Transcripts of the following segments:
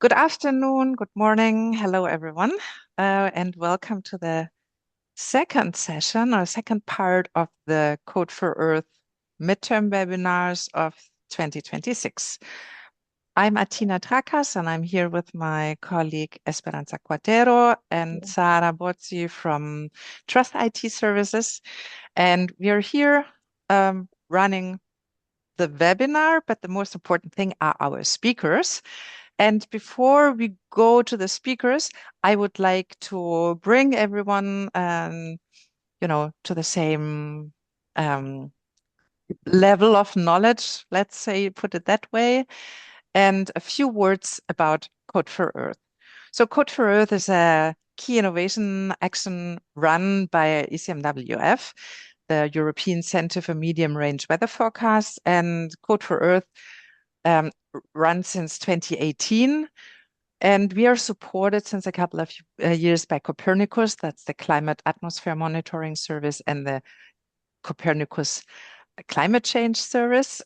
Good afternoon, good morning. Hello, everyone, and welcome to the second session or second part of the Code for Earth midterm webinars of 2026. I'm Atina Trakas, and I'm here with my colleague Esperanza Quatero and Sara Bozzi from Trust IT Services. And we are here running the webinar, but the most important thing are our speakers. And before we go to the speakers, I would like to bring everyone, to the same level of knowledge, let's say, put it that way, and a few words about Code for Earth. So Code for Earth is a key innovation action run by ECMWF, the European Center for Medium Range Weather Forecasts, and Code for Earth runs since 2018. And we are supported since a couple of years by Copernicus, that's the Climate Atmosphere Monitoring Service, and the Copernicus Climate Change Service.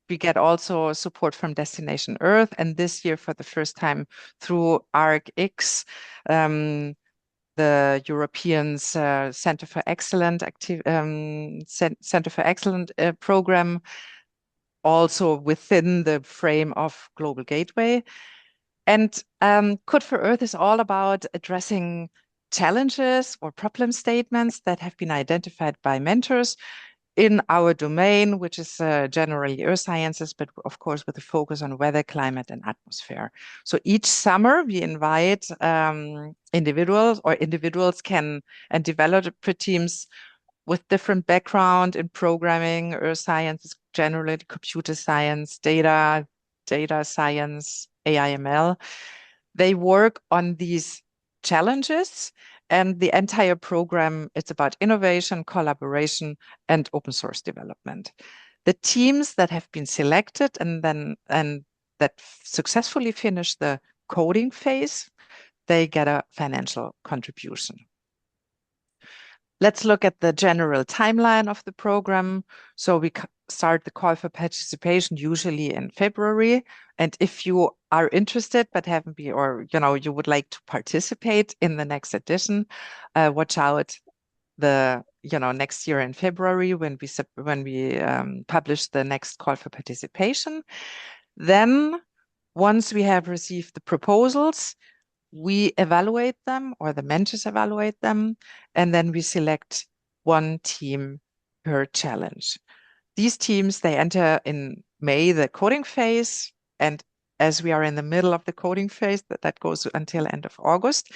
We get also support from Destination Earth, and this year, for the first time, through ArcX, the Europeans Center for Excellence program, also within the frame of Global Gateway. And Code for Earth is all about addressing challenges or problem statements that have been identified by mentors in our domain, which is generally earth sciences, but of course with a focus on weather, climate, and atmosphere. So each summer we invite individuals can and developer teams with different background in programming, earth sciences, generally computer science, data science, AI/ML. They work on these challenges, and the entire program, it's about innovation, collaboration, and open source development. The teams that have been selected and that successfully finish the coding phase, they get a financial contribution. Let's look at the general timeline of the program. So we start the call for participation usually in February. And if you are interested but haven't been, or you would like to participate in the next edition, watch out next year in February when we publish the next call for participation. Then once we have received the proposals, we evaluate them, or the mentors evaluate them, and then we select one team per challenge. These teams, they enter in May the coding phase, and as we are in the middle of the coding phase, that goes until end of August,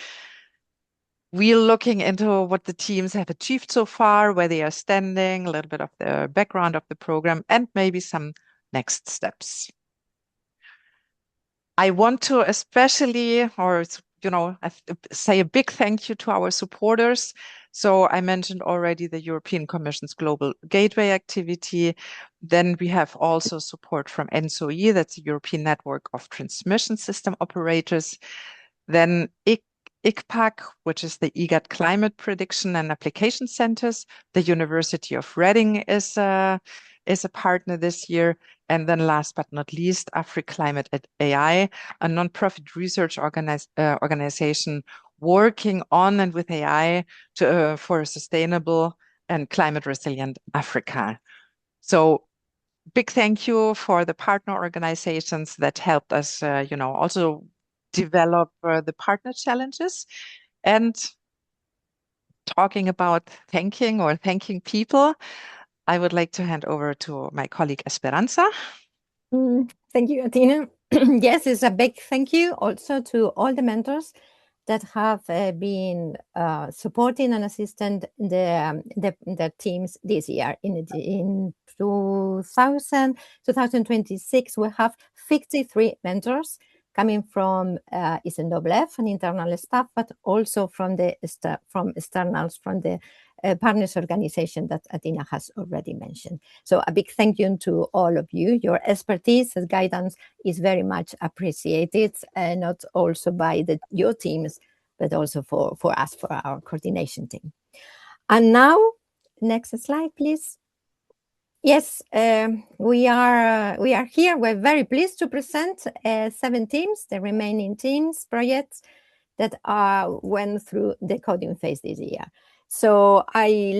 we're looking into what the teams have achieved so far, where they are standing, a little bit of the background of the program, and maybe some next steps. I want to especially, say a big thank you to our supporters. So I mentioned already the European Commission's Global Gateway activity. Then we have also support from ENSOE, that's the European Network of Transmission System Operators. Then ICPAC, which is the IGAT Climate Prediction and Application Centers. The University of Reading is a partner this year. And then last but not least, AfriClimate at AI, a nonprofit research organization working on and with AI for a sustainable and climate resilient Africa. So big thank you for the partner organizations that helped us, also develop the partner challenges. And talking about thanking people, I would like to hand over to my colleague Esperanza. Thank you, Atina. Yes, it's a big thank you also to all the mentors that have been supporting and assisting the teams this year. In 2026, we have 53 mentors coming from ECMWF and internal staff, but also from externals, from the partners organization that Atina has already mentioned. So a big thank you to all of you. Your expertise and guidance is very much appreciated, not also by your teams, but also for us, for our coordination team. And now, next slide, please. Yes, we are here. We're very pleased to present 7 teams, the remaining teams projects that went through the coding phase this year. So I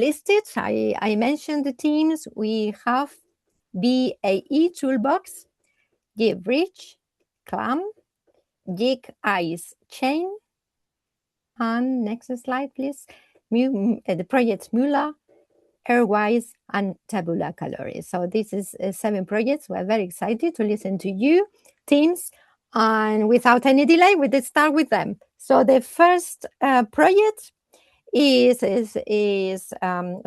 mentioned the teams. We have BAE Toolbox, GitBridge, Clam, Gig Ice Chain, and next slide, please. The project Mula, Airwise, and Tabula Calories. So this is 7 projects. We're very excited to listen to you, teams. And without any delay, we did start with them. So the first project is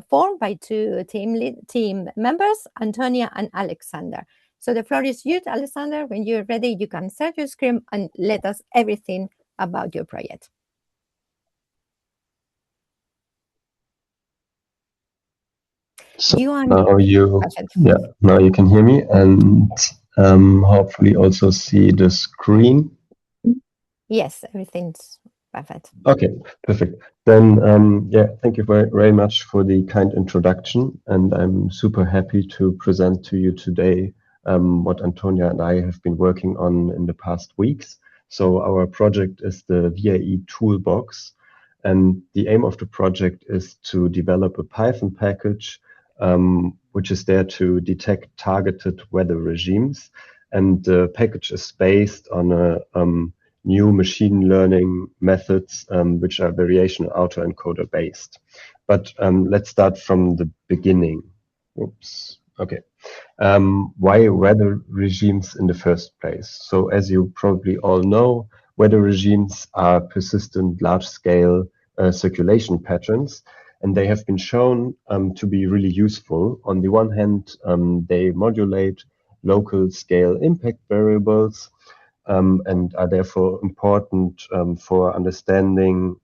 formed by 2 team members, Antonia and Alexander. So the floor is yours, Alexander. When you're ready, you can start your screen and let us everything about your project. So now you can hear me and hopefully also see the screen. Yes, everything's perfect. Okay, perfect. Then thank you very much for the kind introduction, and I'm super happy to present to you today what Antonia and I have been working on in the past weeks. So our project is the VAE Toolbox, and the aim of the project is to develop a Python package which is there to detect targeted weather regimes. And the package is based on a new machine learning methods, which are variational autoencoder based. But let's start from the beginning. Oops. Okay. Why weather regimes in the first place? So as you probably all know, weather regimes are persistent large-scale circulation patterns, and they have been shown to be really useful. On the one hand, they modulate local scale impact variables and are therefore important for understanding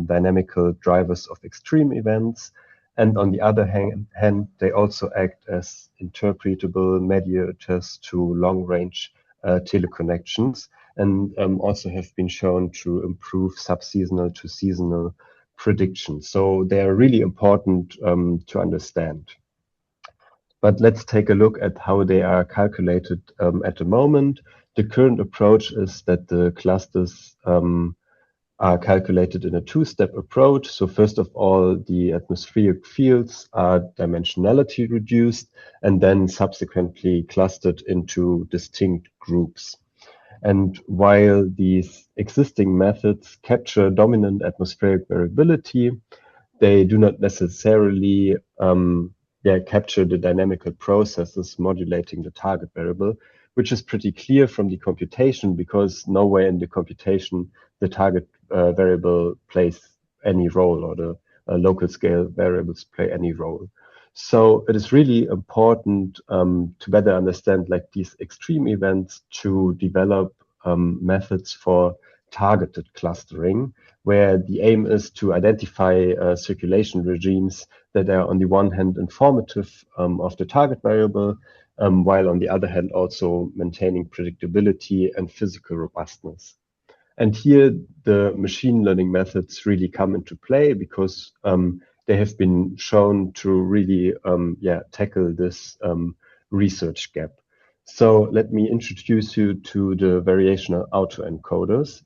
dynamical drivers of extreme events. And on the other hand, they also act as interpretable mediators to long-range teleconnections, and also have been shown to improve subseasonal to seasonal predictions. So they are really important to understand. But let's take a look at how they are calculated at the moment. The current approach is that the clusters are calculated in a 2-step approach. So first of all, the atmospheric fields are dimensionality reduced and then subsequently clustered into distinct groups. And while these existing methods capture dominant atmospheric variability, they do not necessarily capture the dynamical processes modulating the target variable, which is pretty clear from the computation, because nowhere in the computation the target variable plays any role, or the local scale variables play any role. So it is really important to better understand like these extreme events, to develop methods for targeted clustering, where the aim is to identify circulation regimes that are on the one hand informative of the target variable, while on the other hand also maintaining predictability and physical robustness. And here the machine learning methods really come into play, because they have been shown to really tackle this research gap. So let me introduce you to the variational autoencoders.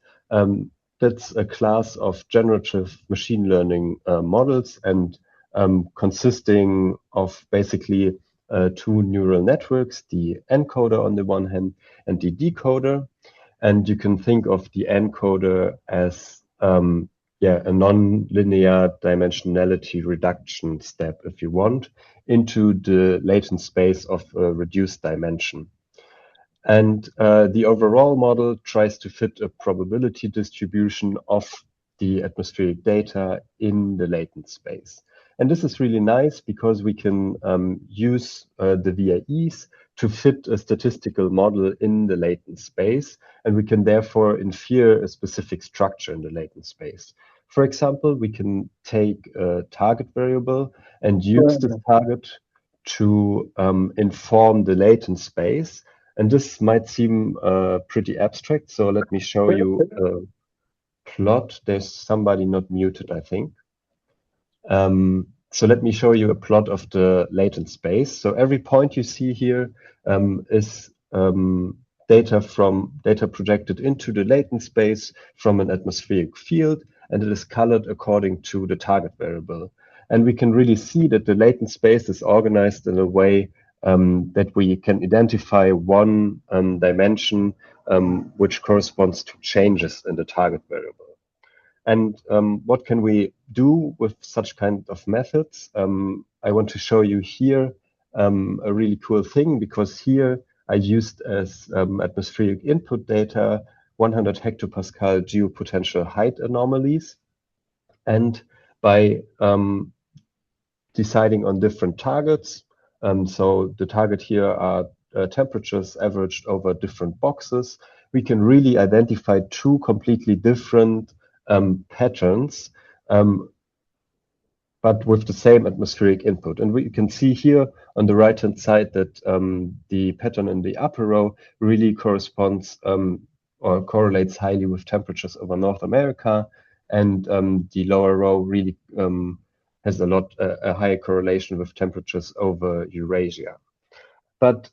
That's a class of generative machine learning models, and consisting of basically 2 neural networks, the encoder on the one hand and the decoder. And you can think of the encoder as a non-linear dimensionality reduction step, if you want, into the latent space of a reduced dimension. And the overall model tries to fit a probability distribution of the atmospheric data in the latent space. And this is really nice, because we can use the VAEs to fit a statistical model in the latent space, and we can therefore infer a specific structure in the latent space. For example, we can take a target variable and use this target to inform the latent space. And this might seem pretty abstract, so let me show you a plot. There's somebody not muted, I think. So let me show you a plot of the latent space. So every point you see here is data projected into the latent space from an atmospheric field, and it is colored according to the target variable. And we can really see that the latent space is organized in a way that we can identify one dimension which corresponds to changes in the target variable. And what can we do with such kind of methods? I want to show you here a really cool thing, because here I used as atmospheric input data 100 hectopascal geopotential height anomalies. And by deciding on different targets, so the target here are temperatures averaged over different boxes, we can really identify two completely different patterns, but with the same atmospheric input. And we can see here on the right-hand side that the pattern in the upper row really corresponds or correlates highly with temperatures over North America, and the lower row really has a higher correlation with temperatures over Eurasia. But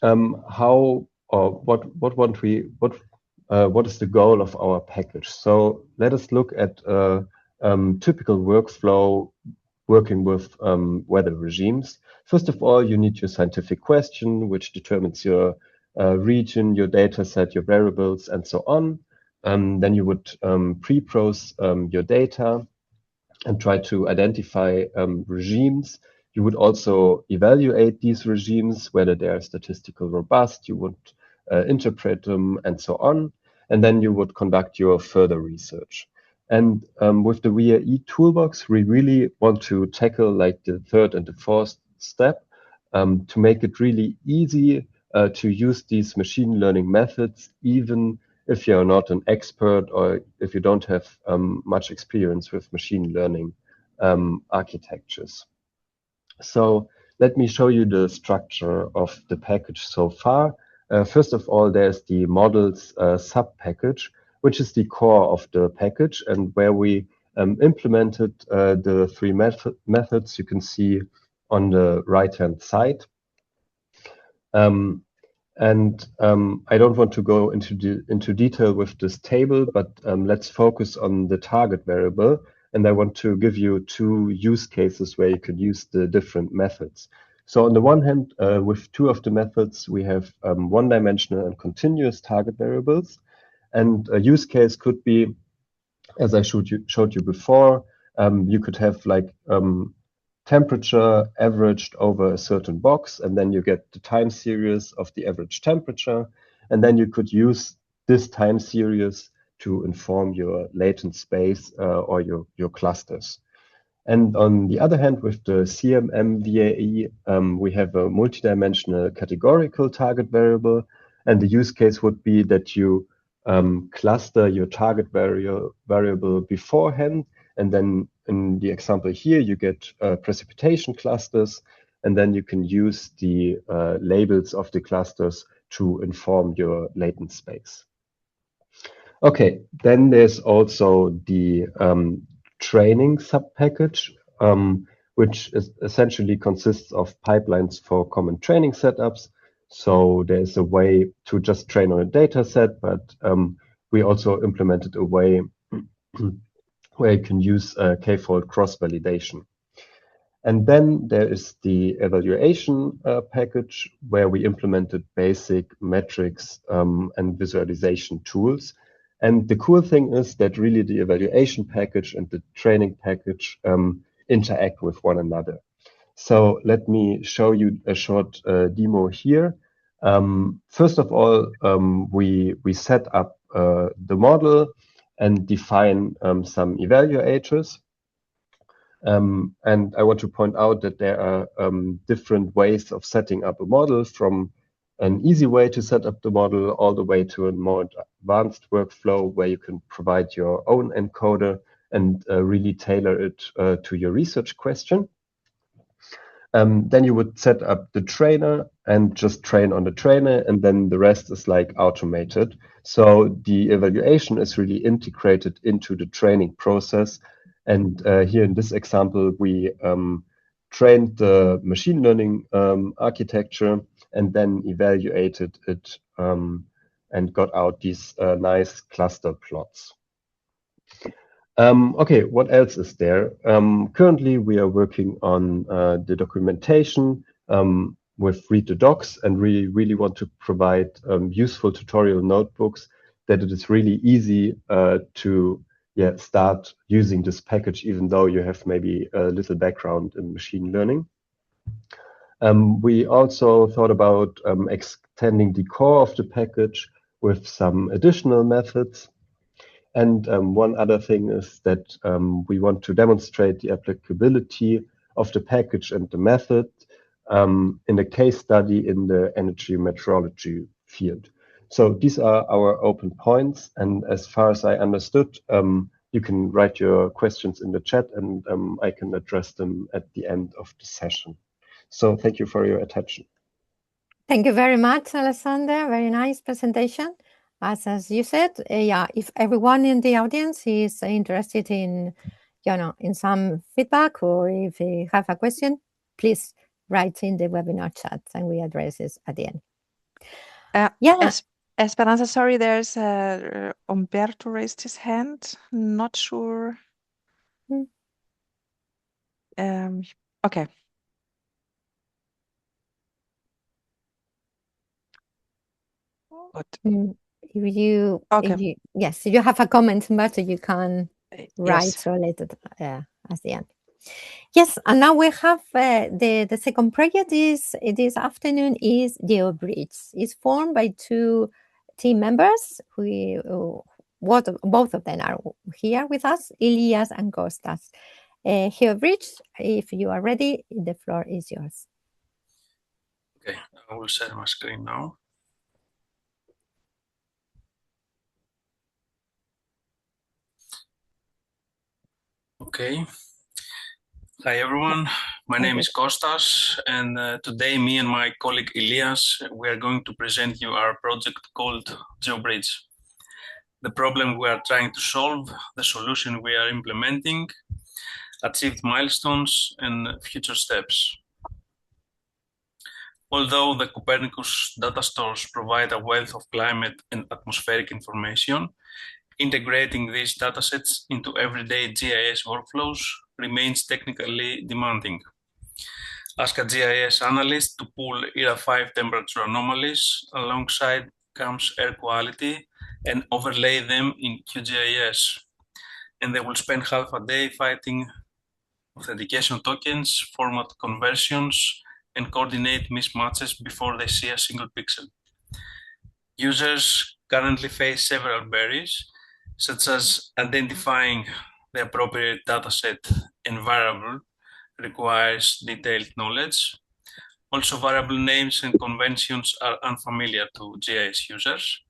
how or what is the goal of our package? So let us look at a typical workflow working with weather regimes. First of all, you need your scientific question, which determines your region, your data set, your variables, and so on. Then you would pre-prose your data and try to identify regimes. You would also evaluate these regimes, whether they are statistically robust. You would interpret them, and so on. And then you would conduct your further research. And with the VRE toolbox, we really want to tackle like the third and the fourth step to make it really easy to use these machine learning methods, even if you're not an expert or if you don't have much experience with machine learning architectures. So let me show you the structure of the package so far. First of all, there's the models sub-package, which is the core of the package, and where we implemented the three methods you can see on the right-hand side. I don't want to go into detail with this table, but let's focus on the target variable. And I want to give you two use cases where you could use the different methods. So on the one hand, with two of the methods, we have one-dimensional and continuous target variables. And a use case could be, as I showed you before, you could have like temperature averaged over a certain box, and then you get the time series of the average temperature. And then you could use this time series to inform your latent space or your clusters. And on the other hand, with the ECMWF, we have a multidimensional categorical target variable. And the use case would be that you cluster your target variable beforehand. And then in the example here, you get precipitation clusters. And then you can use the labels of the clusters to inform your latent space. Okay, then there's also the training sub-package, which essentially consists of pipelines for common training setups. So there's a way to just train on a data set, but we also implemented a way where you can use k-fold cross-validation. And then there is the evaluation package, where we implemented basic metrics and visualization tools. And the cool thing is that really the evaluation package and the training package interact with one another. So let me show you a short demo here. First of all, we set up the model and define some evaluators. And I want to point out that there are different ways of setting up a model, from an easy way to set up the model all the way to a more advanced workflow where you can provide your own encoder and really tailor it to your research question. Then you would set up the trainer and just train on the trainer, and then the rest is like automated. So the evaluation is really integrated into the training process, And here in this example, we trained the machine learning architecture and then evaluated it and got out these nice cluster plots. Okay, what else is there? Currently, we are working on the documentation with Read the Docs, and we really want to provide useful tutorial notebooks that it is really easy to start using this package, even though you have maybe a little background in machine learning. We also thought about extending the core of the package with some additional methods. And one other thing is that we want to demonstrate the applicability of the package and the method in a case study in the energy metrology field. So these are our open points. And as far as I understood, you can write your questions in the chat and I can address them at the end of the session. So thank you for your attention. Thank you very much, Alexander. Very nice presentation. As you said, if everyone in the audience is interested in, in some feedback, or if you have a question, please write in the webinar chat and we address it at the end. Esperanza, sorry, there's Umberto raised his hand. Not sure. Okay. If you have a comment, Umberto, you can write related at the end. Yes, and now we have the second project this afternoon is GeoBridge. It's formed by two team members. Both of them are here with us, Elias and Kostas. GeoBridge, if you are ready, the floor is yours. Okay, I will share my screen now. Okay. Hi everyone, my name is Kostas, and today me and my colleague Elias, we are going to present you our project called GeoBridge. The problem we are trying to solve, the solution we are implementing, achieved milestones and future steps. Although the Copernicus data stores provide a wealth of climate and atmospheric information, integrating these datasets into everyday GIS workflows remains technically demanding. Ask a GIS analyst to pull ERA 5 temperature anomalies alongside CAMS air quality and overlay them in QGIS, and they will spend half a day fighting authentication tokens, format conversions, and coordinate mismatches before they see a single pixel. Users currently face several barriers, such as identifying the appropriate dataset and variable requires detailed knowledge. Also, variable names and conventions are unfamiliar to GIS users.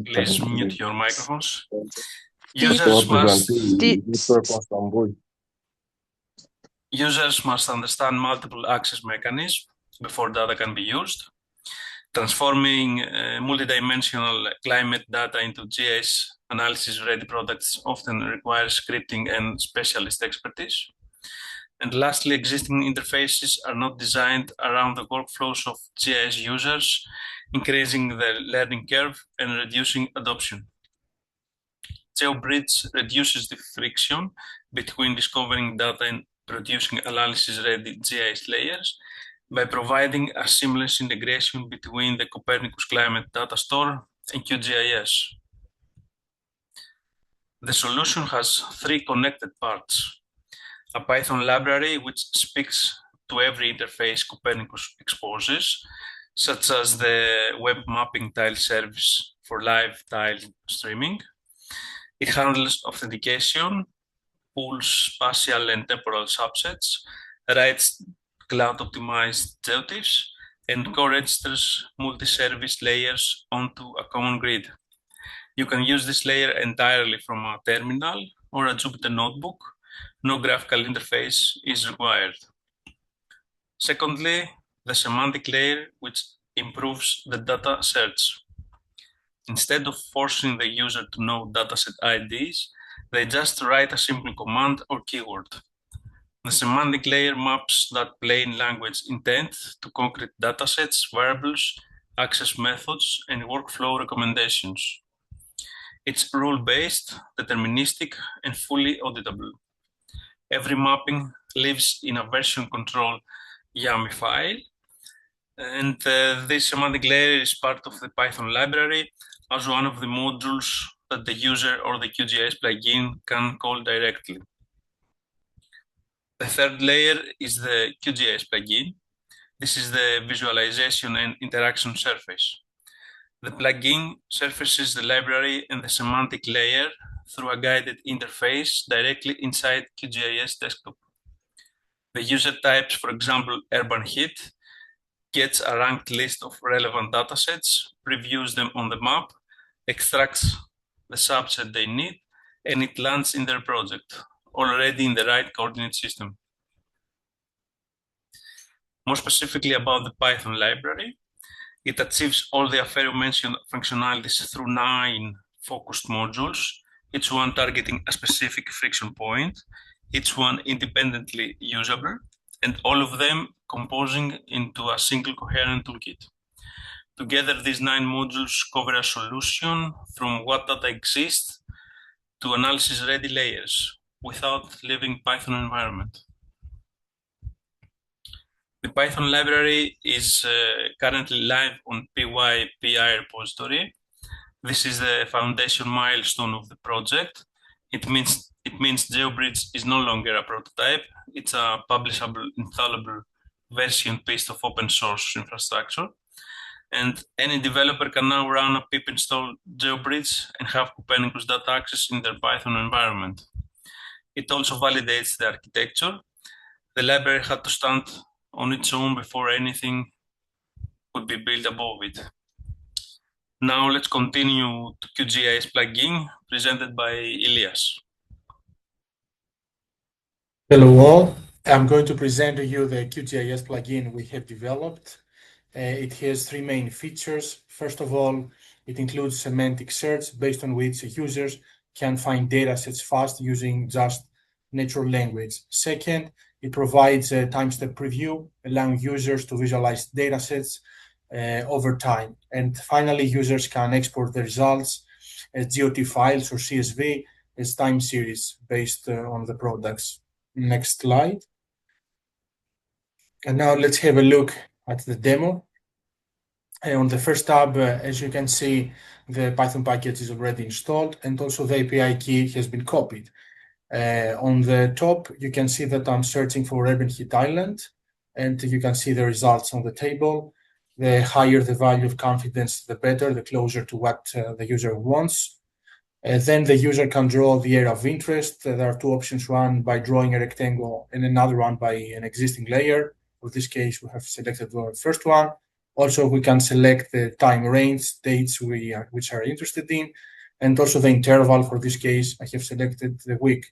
Please mute your microphones. Users must understand multiple access mechanisms before data can be used. Transforming multidimensional climate data into GIS analysis-ready products often requires scripting and specialist expertise. And lastly, existing interfaces are not designed around the workflows of GIS users, increasing the learning curve and reducing adoption. GeoBridge reduces the friction between discovering data and producing analysis-ready GIS layers by providing a seamless integration between the Copernicus Climate Data Store and QGIS. The solution has three connected parts: a Python library which speaks to every interface Copernicus exposes, such as the web mapping tile service for live tile streaming. It handles authentication, pulls spatial and temporal subsets, writes cloud-optimized geotiffs, and co-registers multi-service layers onto a common grid. You can use this layer entirely from a terminal or a Jupyter notebook. No graphical interface is required. Secondly, the semantic layer, which improves the data search. Instead of forcing the user to know dataset IDs, They just write a simple command or keyword. The semantic layer maps that plain language intent to concrete datasets, variables, access methods, and workflow recommendations. It's rule-based, deterministic, and fully auditable. Every mapping lives in a version control YAML file, and this semantic layer is part of the Python library as one of the modules that the user or the QGIS plugin can call directly. The third layer is the QGIS plugin. This is the visualization and interaction surface. The plugin surfaces the library and the semantic layer through a guided interface directly inside QGIS desktop. The user types, for example, urban heat, gets a ranked list of relevant datasets, previews them on the map, extracts the subset they need, and it lands in their project, already in the right coordinate system. More specifically about the Python library, it achieves all the aforementioned functionalities through 9 focused modules, each one targeting a specific friction point, each one independently usable, and all of them composing into a single coherent toolkit. Together, these 9 modules cover a solution from what data exists to analysis-ready layers without leaving Python environment. The Python library is currently live on PyPI repository. This is the foundation milestone of the project. It means GeoBridge is no longer a prototype. It's a publishable, installable version piece of open source infrastructure. And any developer can now run a pip install GeoBridge and have Copernicus data access in their Python environment. It also validates the architecture. The library had to stand on its own before anything could be built above it. Now let's continue to QGIS plugin presented by Ilias. Hello all, I'm going to present to you the QGIS plugin we have developed. It has 3 main features. First of all, it includes semantic search based on which users can find datasets fast using just natural language. Second, it provides a time-step preview, allowing users to visualize datasets over time. And finally, users can export the results as GOT files or CSV as time series based on the products. Next slide. And now let's have a look at the demo. On the first tab, as you can see, the Python package is already installed, and also the API key has been copied. On the top, you can see that I'm searching for Urban Heat Island, and you can see the results on the table. The higher the value of confidence, the better, the closer to what the user wants. Then the user can draw the area of interest. There are 2 options, one by drawing a rectangle and another one by an existing layer. In this case, we have selected the first one. Also, we can select the time range, dates which are interested in, and also the interval. For this case, I have selected the week.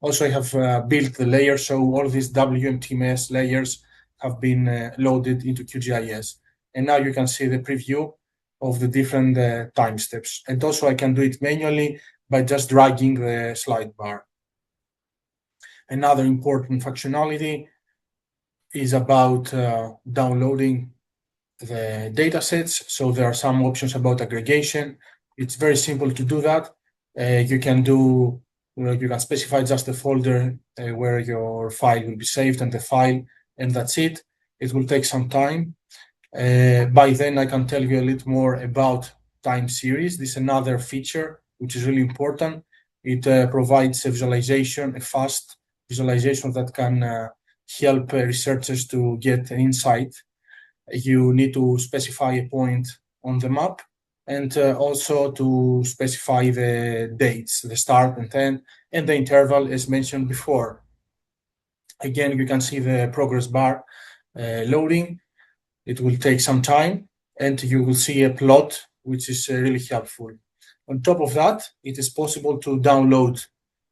Also, I have built the layer, so all these WMTMS layers have been loaded into QGIS. And now you can see the preview of the different time steps. And also I can do it manually by just dragging the slide bar. Another important functionality is about downloading the datasets. So there are some options about aggregation. It's very simple to do that. You can specify just the folder where your file will be saved and the file, and that's it. It will take some time. By then, I can tell you a little more about time series. This is another feature which is really important. It provides a visualization, a fast visualization that can help researchers to get an insight. You need to specify a point on the map and also to specify the dates, the start and end, and the interval as mentioned before. Again, you can see the progress bar loading. It will take some time, and you will see a plot, which is really helpful. On top of that, it is possible to download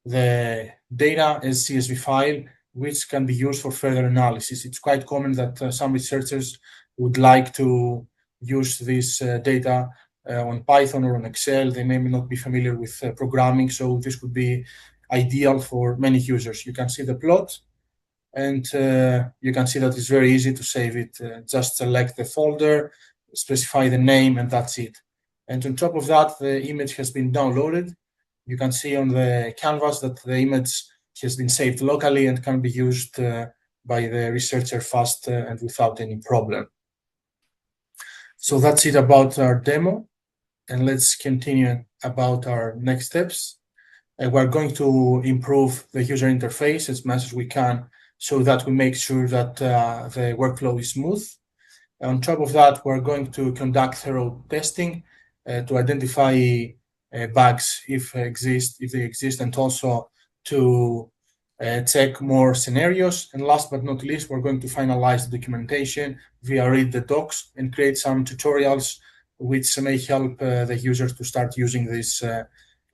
the data as CSV file, which can be used for further analysis. It's quite common that some researchers would like to use this data on Python or on Excel. They may not be familiar with programming, so this could be ideal for many users. You can see the plot, and you can see that it's very easy to save it. Just select the folder, specify the name, and that's it. And on top of that, the image has been downloaded. You can see on the canvas that the image has been saved locally and can be used by the researcher fast and without any problem. So that's it about our demo. And let's continue about our next steps. We're going to improve the user interface as much as we can so that we make sure that the workflow is smooth. On top of that, we're going to conduct thorough testing to identify bugs if they exist, and also to check more scenarios. And last but not least, we're going to finalize the documentation via read the docs and create some tutorials which may help the users to start using this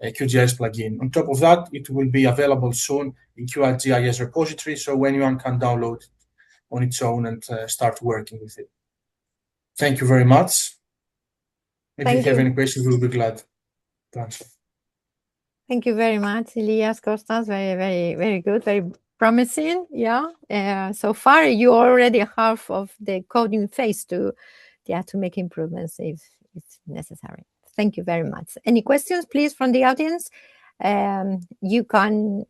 QGIS plugin. On top of that, it will be available soon in QGIS repository, so anyone can download it on its own and start working with it. Thank you very much. If you have any questions, we'll be glad to answer. Thank you very much, Elias, Kostas. Very, very, very good. Very promising. Yeah. So far, you already half of the coding phase to make improvements if it's necessary. Thank you very much. Any questions, please, from the audience? You can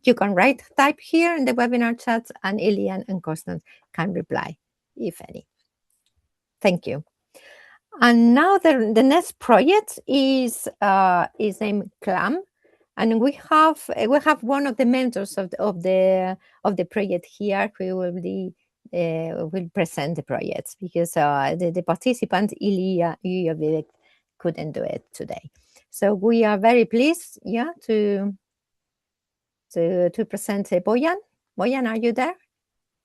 type here in the webinar chat, and Ilian and Kostas can reply, if any. Thank you. And now the next project is named CLAM, and we have one of the mentors of the project here who will present the project, because the participant Ilya Vivek couldn't do it today. So we are very pleased, to present Boyan. Boyan, are you there?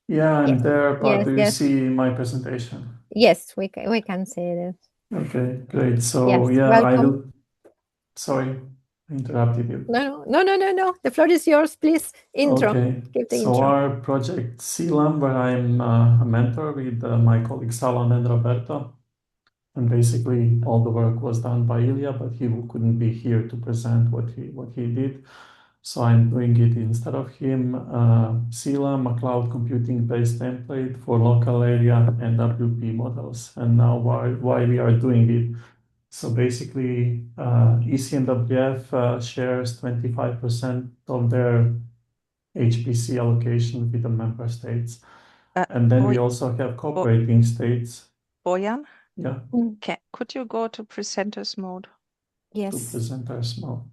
Yeah, I'm there, but Yes, do you yes. see my presentation? Yes, we can see it. Okay, great. So Yes, yeah, welcome. I will. Sorry, I interrupted you. No. The floor is yours, please. Intro. Okay. Give the So intro. our project CLAM, where I'm a mentor with my colleagues Alan and Roberto, and basically all the work was done by Ilya, but he couldn't be here to present what he did. So I'm doing it instead of him. CLAM, a cloud computing-based template for local area and WP models. And now why we are doing it. So basically, ECMWF shares 25% of their HPC allocation with the member states. And then we also have cooperating states. Boyan? Yeah. Okay. Could you go to presenters mode? Yes. To presenters mode.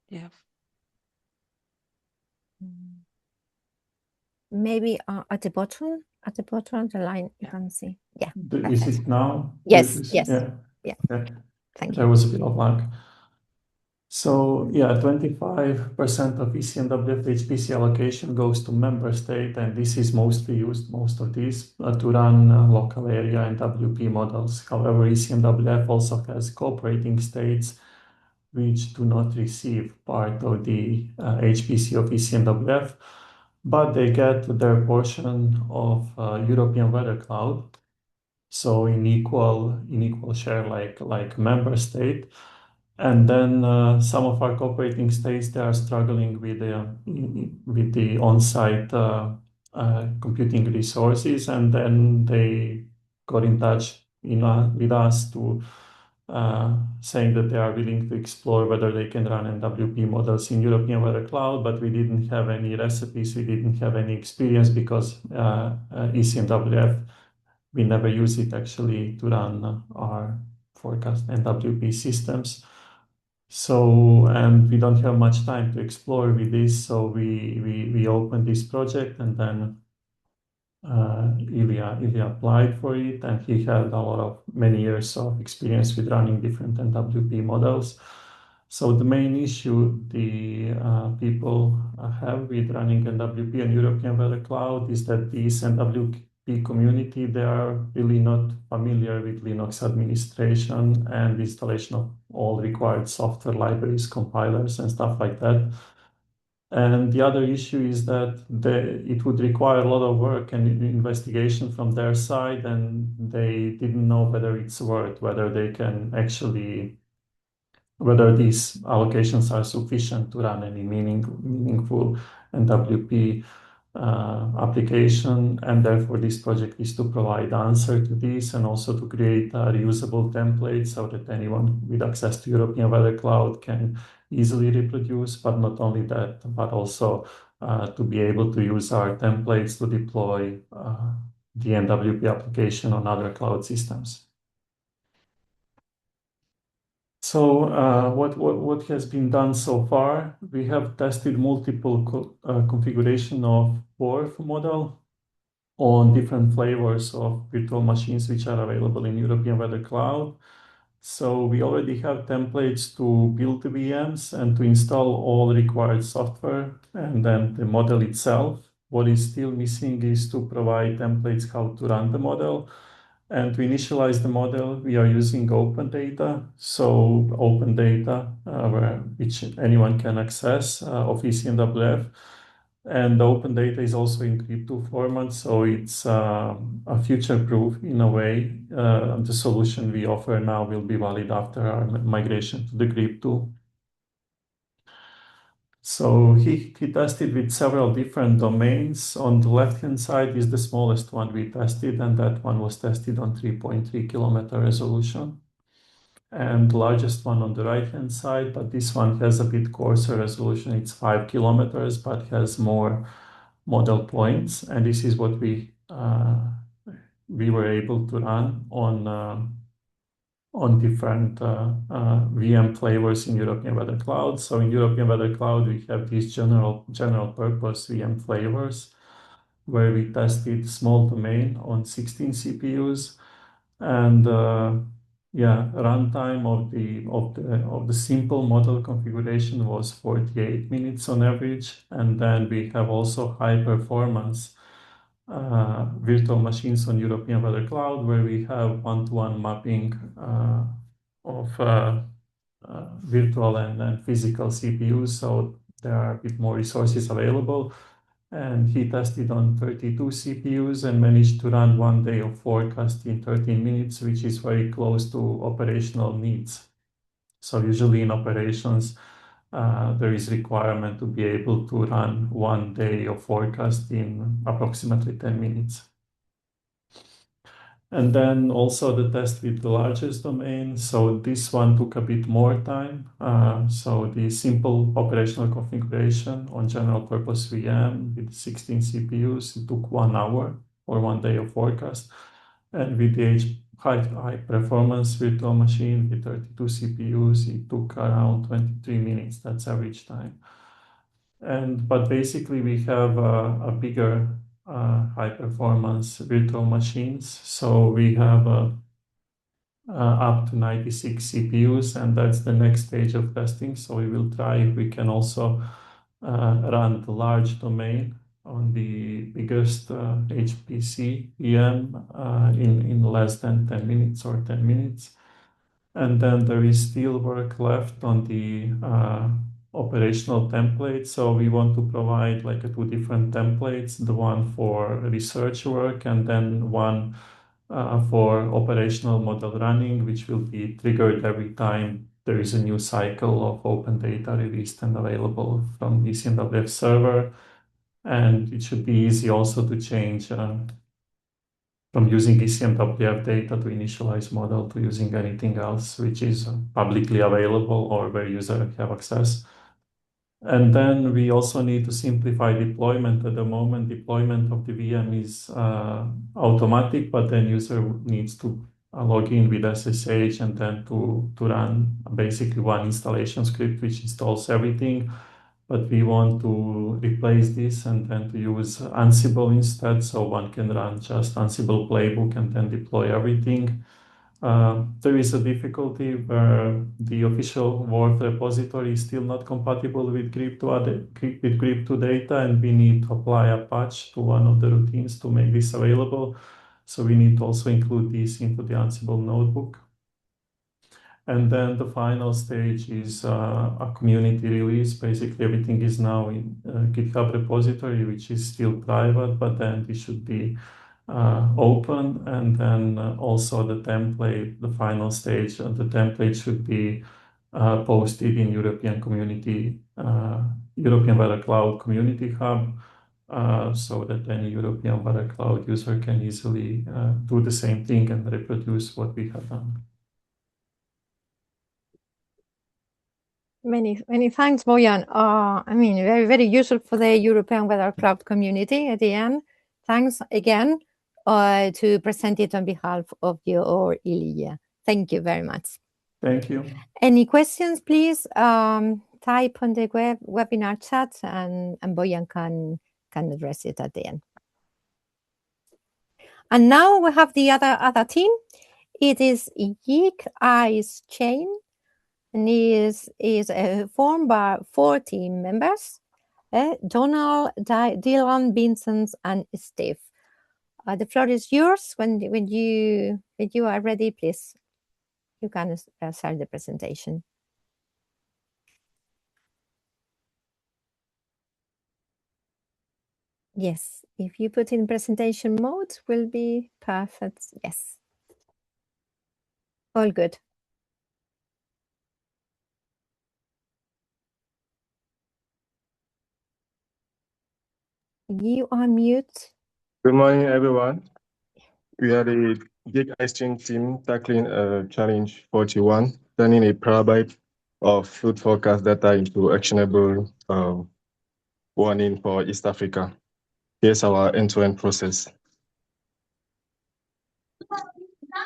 Yeah. Maybe at the bottom of the line, you can see. Yeah. Is it now? Yes. Yeah. Thank There you. was a bit of lag. So yeah, 25% of ECMWF HPC allocation goes to member state, and this is mostly used, most of these, to run local area and WP models. However, ECMWF also has cooperating states which do not receive part of the HPC of ECMWF, but they get their portion of European Weather Cloud. So in equal share, like member state. And then some of our cooperating states, they are struggling with the on-site computing resources, and then they got in touch with us to saying that they are willing to explore whether they can run NWP models in European Weather Cloud, but we didn't have any recipes, we didn't have any experience, because ECMWF, we never use it actually to run our forecast NWP systems. So, and we don't have much time to explore with this, so we opened this project, and then Ilya applied for it, and he had many years of experience with running different NWP models. So the main issue the people have with running NWP and European Weather Cloud is that these community, they are really not familiar with Linux administration and installation of all required software libraries, compilers, and stuff like that. And the other issue is that it would require a lot of work and investigation from their side, and they didn't know whether it's worth, whether they can actually, whether these allocations are sufficient to run any meaningful NWP application. And therefore, this project is to provide answer to this and also to create a reusable template so that anyone with access to European Weather Cloud can easily reproduce, but not only that, but also to be able to use our templates to deploy the NWP application on other cloud systems. So what has been done so far? We have tested multiple configuration of WRF model on different flavors of virtual machines which are available in European Weather Cloud. So we already have templates to build the VMs and to install all required software and then the model itself. What is still missing is to provide templates how to run the model. And to initialize the model, we are using open data. So open data, which anyone can access of ECMWF. And the open data is also in crypto format, so it's a future-proof in a way. The solution we offer now will be valid after our migration to the crypto. So he tested with several different domains. On the left-hand side is the smallest one we tested, and that one was tested on 3.3 kilometer resolution. And the largest one on the right-hand side, but this one has a bit coarser resolution. It's 5 kilometers, but has more model points. And this is what we were able to run on different VM flavors in European Weather Cloud. So in European Weather Cloud, we have these general purpose VM flavors where we tested small domain on 16 CPUs, and runtime of the simple model configuration was 48 minutes on average. And then we have also high performance virtual machines on European Weather Cloud, where we have one-to-one mapping of virtual and physical CPUs, so there are a bit more resources available. And he tested on 32 CPUs and managed to run 1 day of forecast in 13 minutes, which is very close to operational needs. So usually in operations, there is requirement to be able to run 1 day of forecast in approximately 10 minutes. And then also the test with the largest domain. So this one took a bit more time. So the simple operational configuration on general purpose VM with 16 CPUs, it took 1 hour or 1 day of forecast. And with the high performance virtual machine with 32 CPUs, it took around 23 minutes. That's average time. But basically we have a bigger high performance virtual machines. So we have up to 96 CPUs, and that's the next stage of testing. So we will try if we can also run the large domain on the biggest HPC VM in less than 10 minutes or 10 minutes. And then there is still work left on the operational template. So we want to provide like 2 different templates, the one for research work and then one for operational model running, which will be triggered every time there is a new cycle of open data released and available from the ECMWF server. And it should be easy also to change from using ECMWF data to initialize model to using anything else which is publicly available or where users have access. And then we also need to simplify deployment. At the moment, deployment of the VM is automatic, but then user needs to log in with SSH and then to run basically one installation script which installs everything. But we want to replace this and then to use Ansible instead, so one can run just Ansible playbook and then deploy everything. There is a difficulty where the official Word repository is still not compatible with GRIP2 data, and we need to apply a patch to one of the routines to make this available. So we need to also include this into the Ansible notebook. And then the final stage is a community release. Basically, everything is now in GitHub repository, which is still private, but then this should be open. And then also the template, the final stage, and the template should be posted in European Weather Cloud Community Hub, so that any European Weather Cloud user can easily do the same thing and reproduce what we have done. Many thanks, Bojan. I mean, very, very useful for the European Weather Cloud community at the end. Thanks again to present it on behalf of your ILIA. Thank you very much. Thank you. Any questions, please type on the webinar chat, and Bojan can address it at the end. And now we have the other team. It is Yik Ice Chain, and is formed by 4 team members: Donald, Dylan, Vincent, and Steve. The floor is yours. When you are ready, please, you can start the presentation. Yes, if you put in presentation mode, will be perfect. Yes, all good. You are mute. Good morning, everyone. We are the Gig Ice Chain team tackling challenge 41, turning a terabyte of food forecast data into actionable warning for East Africa. Here's our end-to-end process.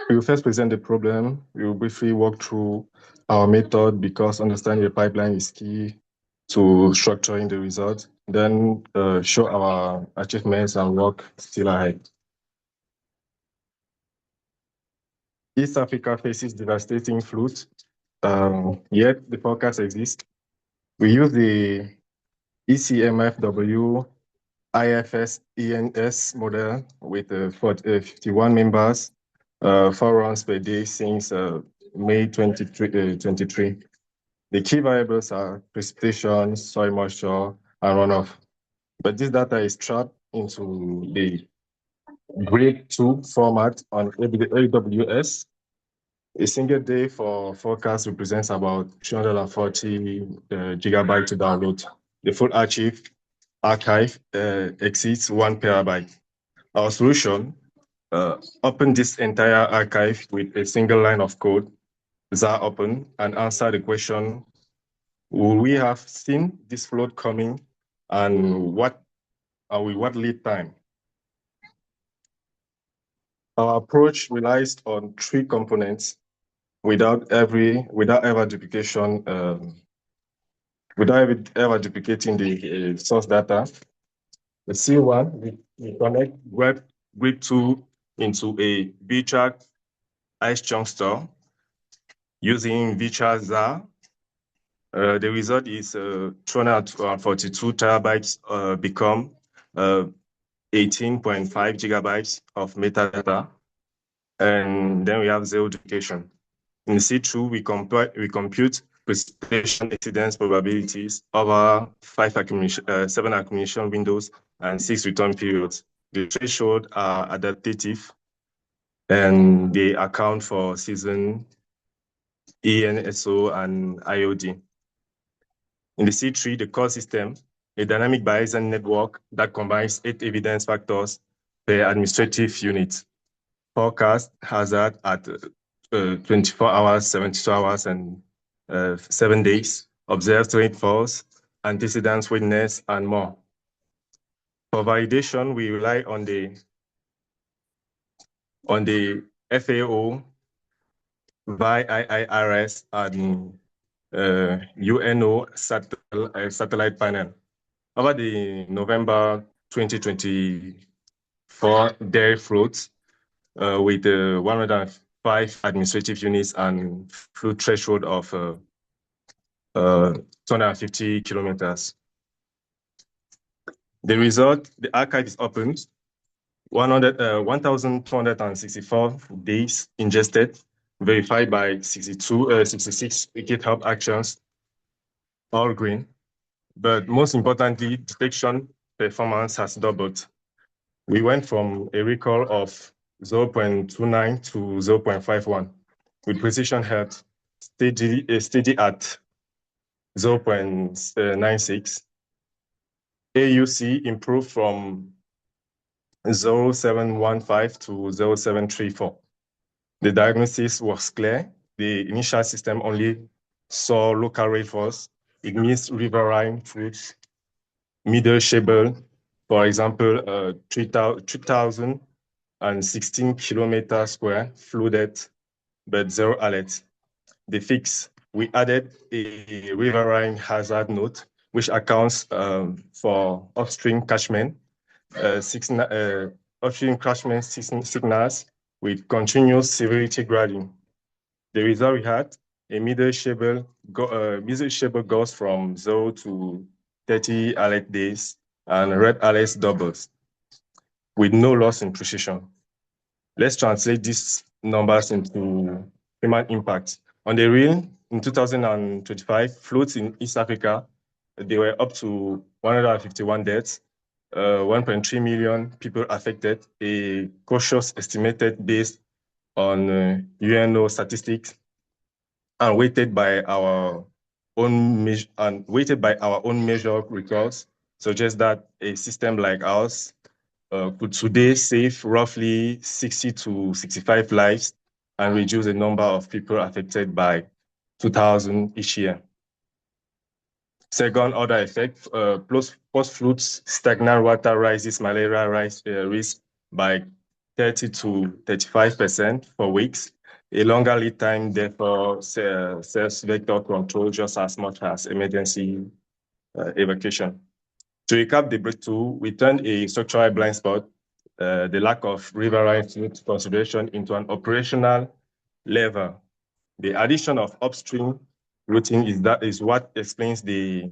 We will first present the problem. We will briefly walk through our method because understanding the pipeline is key to structuring the result. Then show our achievements and work still ahead. East Africa faces devastating floods, yet the forecast exists. We use the ECMWF IFS ENS model with 51 members, 4 runs per day since May 2023. The key variables are precipitation, soil moisture, and runoff. But this data is trapped into the grade 2 format on AWS. A single day for forecast represents about 340 gigabytes to download. The full archive exceeds 1 terabyte. Our solution, open this entire archive with a single line of code, ZAR open, and answer the question, will we have seen this flood coming, and what lead time? Our approach relies on 3 components without ever duplicating the source data. The C1, we connect GRIP2 into a vChat ice chunk store using vChat ZAR. The result is 242 terabytes become 18.5 gigabytes of metadata, and then we have 0 duplication. In C2, we compute precipitation incidence probabilities over 7 accumulation windows and 6 return periods. The thresholds are adaptive, and they account for season, ENSO, and IOD. In the C3, the core system, a dynamic Bayesian network that combines 8 evidence factors per administrative unit. Forecast hazard at 24 hours, 72 hours, and 7 days, observed rainfalls, antecedents, witness, and more. For validation, we rely on the FAO, VIIRS, and UNO satellite panel. Over the November 2024 dairy fruits with 150 5 administrative units and fluid threshold of 250 kilometers. The result, the archive is opened, 1,264 days ingested, verified by 66 GitHub actions, all green. But most importantly, detection performance has doubled. We went from a recall of 0.29 to 0.51, with precision held steady at 0.96. AUC improved from 0.715 to 0.734. The diagnosis was clear. The initial system only saw local rainfalls. It missed riverine floods, middle Shebel, for example, 3,016 kilometers square flooded, but zero alert. The fix, we added a riverine hazard note, which accounts for upstream catchment, upstream catchment signals with continuous severity grading. The result we had, a middle Shebel goes from 0 to 30 alert days, and red alerts doubles with no loss in precision. Let's translate these numbers into human impact. On the real, in 2025, floods in East Africa, they were up to 151 deaths, 1.3 million people affected, a cautious estimated based on UNO statistics, and weighted by our own measure results, suggests that a system like ours could today save roughly 60 to 65 lives and reduce the number of people affected by 2,000 each year. Second order effect, post-floods, stagnant water rises malaria risk by 30 to 35% for weeks. A longer lead time, therefore, serves vector control just as much as emergency evacuation. To recap the breakthrough, we turned a structural blind spot, the lack of riverine fluid consideration, into an operational lever. The addition of upstream routing is what explains the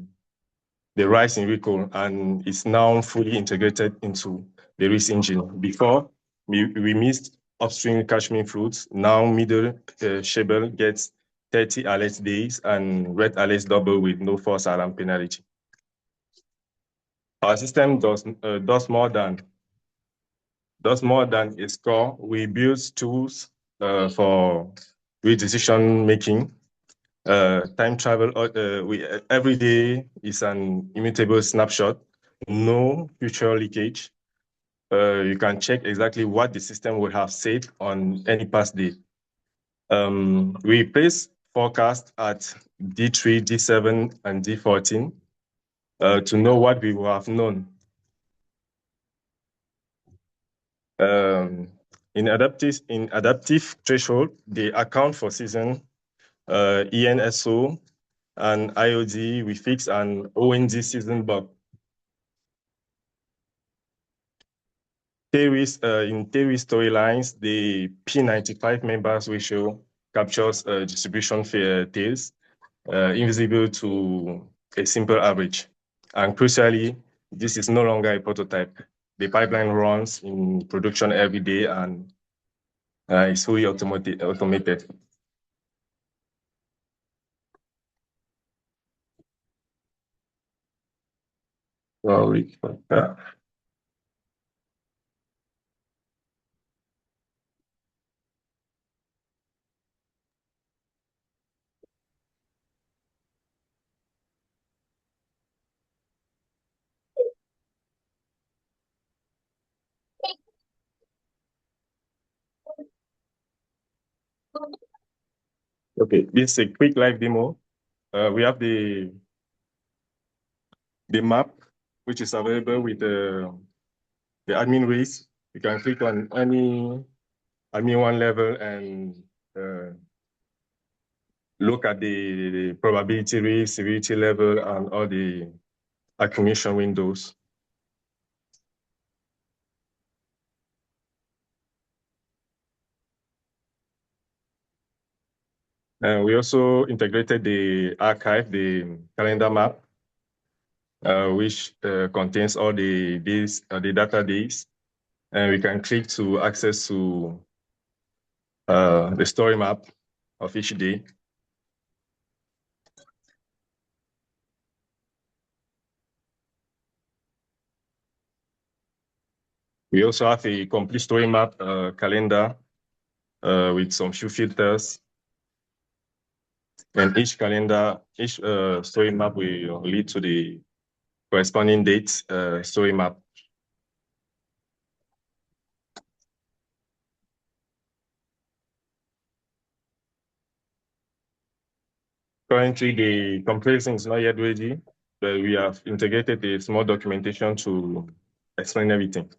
rise in recall, and is now fully integrated into the risk engine. Before, we missed upstream catchment floods. Now middle Shebel gets 30 alert days and red alerts double with no false alarm penalty. Our system does more than a score. We build tools for decision making. Time travel, every day is an immutable snapshot, no future leakage. You can check exactly what the system will have said on any past day. We place forecast at D3, D7, and D14 to know what we will have known. In adaptive threshold, they account for season, ENSO, and IOD. We fix an OND season bug. In theory storylines, the P95 members ratio captures distribution tails, invisible to a simple average. And crucially, this is no longer a prototype. The pipeline runs in production every day and is fully automated. Sorry for that. Okay, this is a quick live demo. We have the map, which is available with the admin race. You can click on any admin one level and look at the probability risk, severity level, and all the accumulation windows. We also integrated the archive, the calendar map, which contains all the days, the data days, and we can click to access to the story map of each day. We also have a complete story map calendar with some few filters. And each calendar, each story map will lead to the corresponding date story map. Currently, the comparison is not yet ready, but we have integrated a small documentation to explain everything.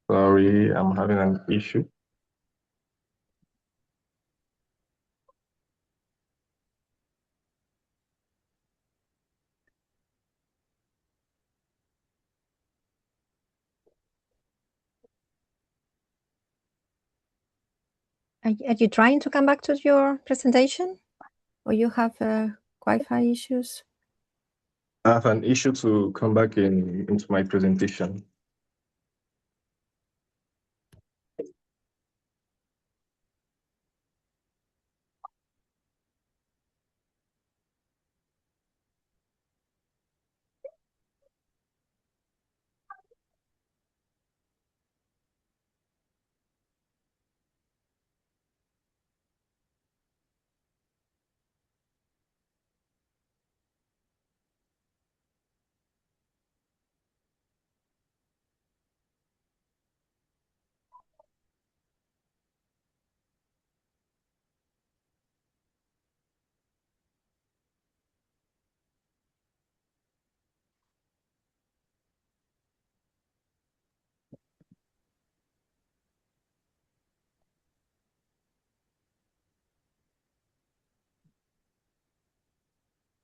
Sorry, I'm having an issue. Are you trying to come back to your presentation, or you have Wi-Fi issues? I have an issue to come back into my presentation.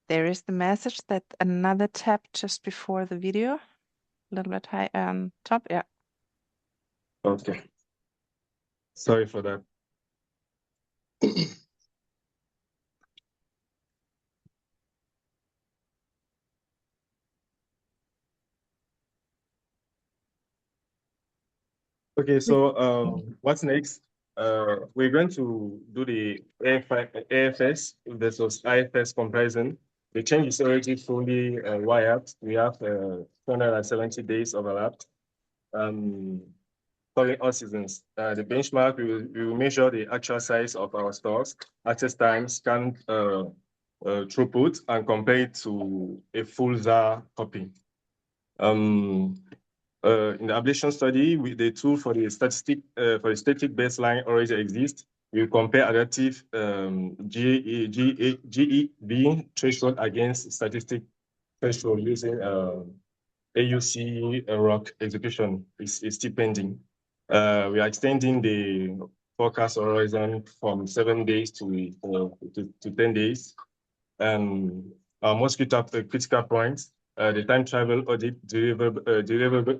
There is the message that another tab just before the video, a little bit high top, yeah. Okay. Sorry for that. Okay, so what's next? We're going to do the AFS versus IFS comparison. The change is already fully wired. We have 270 days overlapped. Covering all seasons. The benchmark, we will measure the actual size of our stores, access time, scan throughput, and compare it to a full ZAR copy. In the ablation study, the tool for the static baseline already exists. We compare adaptive GEV threshold against statistic threshold using AUC ROC execution. Is still pending. We are extending the forecast horizon from 7 days to 10 days. Our most critical points, the time travel audit deliverable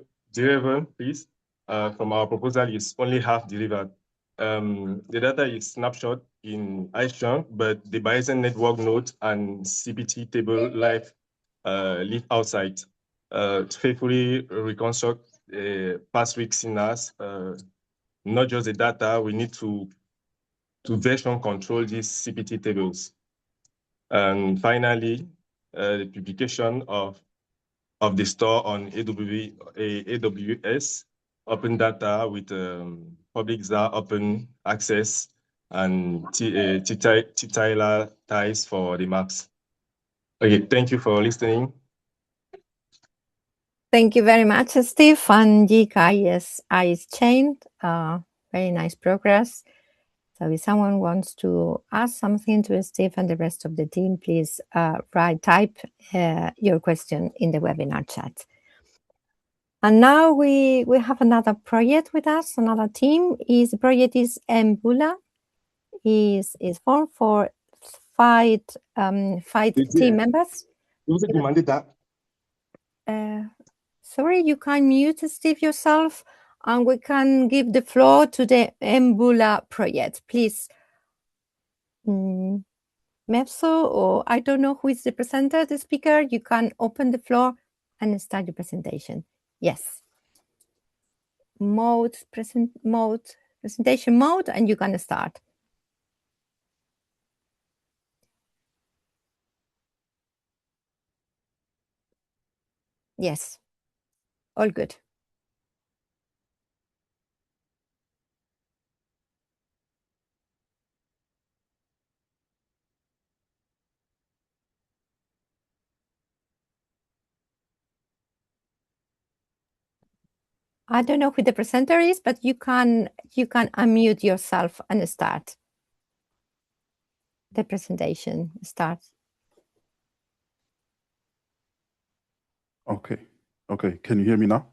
piece from our proposal is only half delivered. The data is snapshot in iChunk, but the Bayesian network node and CPT table live outside to faithfully reconstruct past week scenarios. Not just the data, we need to version control these CPT tables. And finally, the publication of the store on AWS, open data with public ZAR open access and titler ties for the maps. Okay, thank you for listening. Thank you very much, Steve. And GKIS chain, very nice progress. So if someone wants to ask something to Steve and the rest of the team, please type your question in the webinar chat. And now we have another project with us, another team. The project is Mbula. Is formed for five team members. Sorry, you can mute Steve yourself, and we can give the floor to the Mbula project, please. Mepso, or I don't know who is the presenter, the speaker. You can open the floor and start your presentation. Yes. Presentation mode, and you can start. Yes. All good. I don't know who the presenter is, but you can unmute yourself and start the presentation. Start. Okay. Can you hear me now?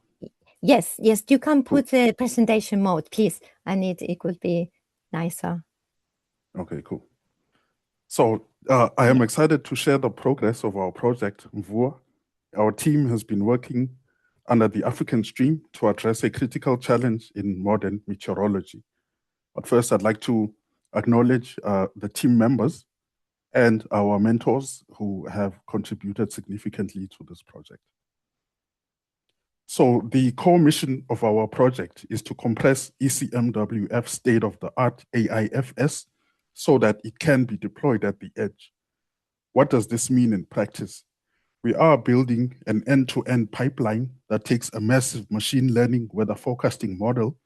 Yes. You can put the presentation mode, please, and it could be nicer. Okay, cool. So I am excited to share the progress of our project, Mvua. Our team has been working under the African stream to address a critical challenge in modern meteorology. But first, I'd like to acknowledge the team members and our mentors who have contributed significantly to this project. So the core mission of our project is to compress ECMWF state-of-the-art AIFS so that it can be deployed at the edge. What does this mean in practice? We are building an end-to-end pipeline that takes a massive machine learning weather forecasting model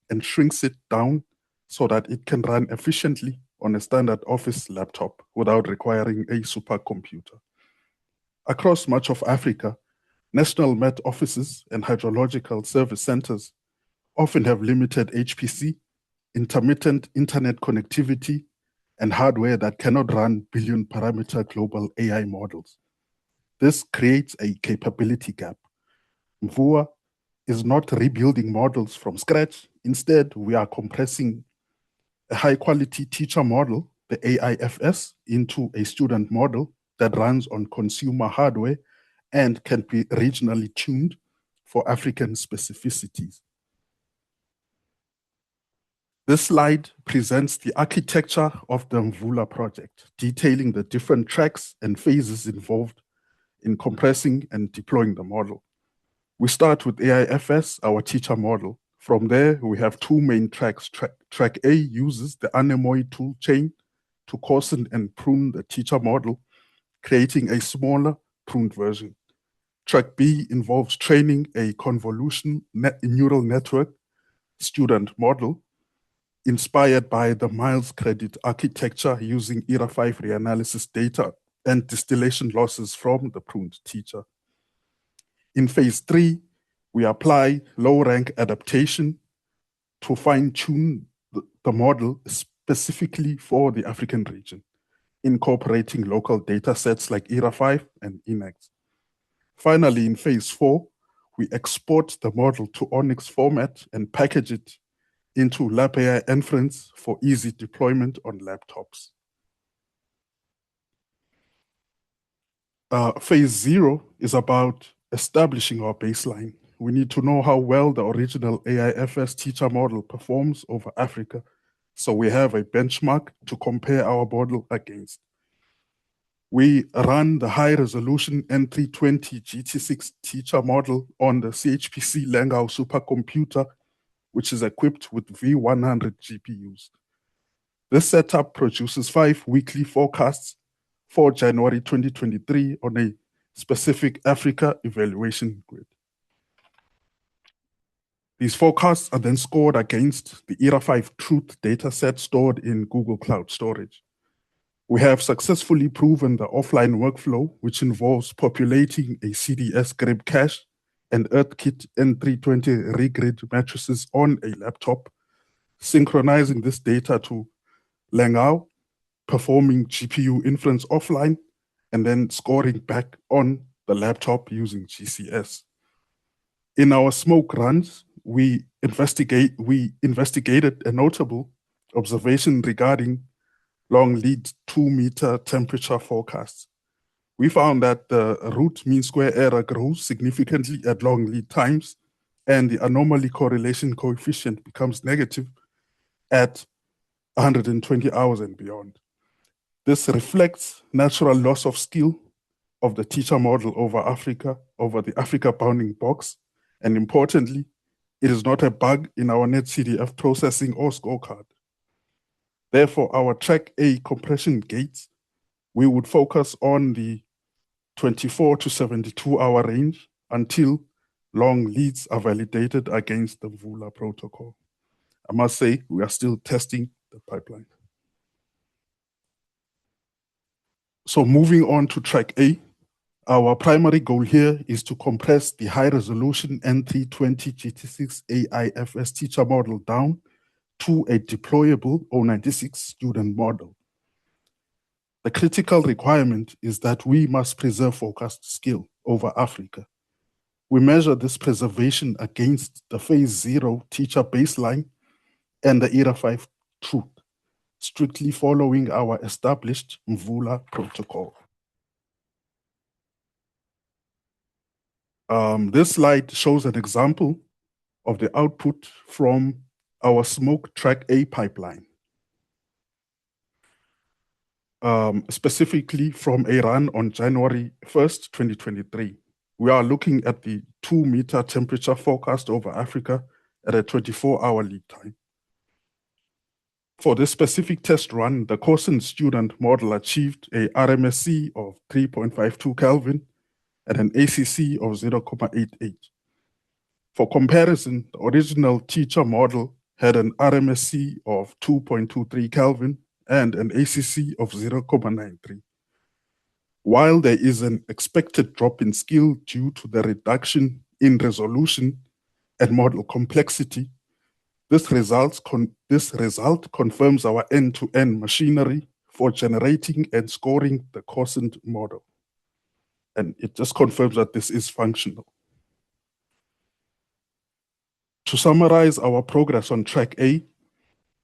and shrinks it down so that it can run efficiently on a standard office laptop without requiring a supercomputer. Across much of Africa, National Met offices and hydrological service centers often have limited HPC, intermittent internet connectivity, and hardware that cannot run billion-parameter global AI models. This creates a capability gap. Mvua is not rebuilding models from scratch. Instead, we are compressing a high-quality teacher model, the AIFS, into a student model that runs on consumer hardware and can be regionally tuned for African specificities. This slide presents the architecture of the Mvula project, detailing the different tracks and phases involved in compressing and deploying the model. We start with AIFS, our teacher model. From there, we have two main tracks. Track A uses the Anemoy tool chain to coarsen and prune the teacher model, creating a smaller pruned version. Track B involves training a convolution neural network student model inspired by the Miles credit architecture using ERA5 reanalysis data and distillation losses from the pruned teacher. In phase 3, we apply low-rank adaptation to fine-tune the model specifically for the African region, incorporating local data sets like ERA5 and ENAX. Finally, in phase 4, we export the model to ONNX format and package it into LabAI inference for easy deployment on laptops. Phase 0 is about establishing our baseline. We need to know how well the original AIFS teacher model performs over Africa, so we have a benchmark to compare our model against. We run the high-resolution N320 GT6 teacher model on the CHPC Langau supercomputer, which is equipped with V100 GPUs. This setup produces 5 weekly forecasts for January 2023 on a specific Africa evaluation grid. These forecasts are then scored against the ERA5 truth dataset stored in Google Cloud Storage. We have successfully proven the offline workflow, which involves populating a CDS GRIB cache and EarthKit N320 regrid matrices on a laptop, synchronizing this data to Langau, performing GPU inference offline, and then scoring back on the laptop using GCS. In our smoke runs, we investigated a notable observation regarding long lead 2-meter temperature forecasts. We found that the root mean square error grows significantly at long lead times, and the anomaly correlation coefficient becomes negative at 120 hours and beyond. This reflects natural loss of skill of the teacher model over the Africa bounding box, and importantly, it is not a bug in our NetCDF processing or scorecard. Therefore, our track A compression gates, we would focus on the 24 to 72 hour range until long leads are validated against the VULA protocol. I must say, we are still testing the pipeline. So moving on to track A, our primary goal here is to compress the high-resolution N320 GT6 AIFS teacher model down to a deployable 096 student model. The critical requirement is that we must preserve forecast skill over Africa. We measure this preservation against the phase 0 teacher baseline and the ERA 5 truth, strictly following our established MVULA protocol. This slide shows an example of the output from our smoke track A pipeline, specifically from a run on January 1st, 2023. We are looking at the 2-meter temperature forecast over Africa at a 24-hour lead time. For this specific test run, the Corson student model achieved a RMSC of 3.52 Kelvin and an ACC of 0.88. For comparison, the original teacher model had an RMSC of 2.23 Kelvin and an ACC of 0.93. While there is an expected drop in skill due to the reduction in resolution and model complexity, this result confirms our end-to-end machinery for generating and scoring the Corson model. And it just confirms that this is functional. To summarize our progress on track A,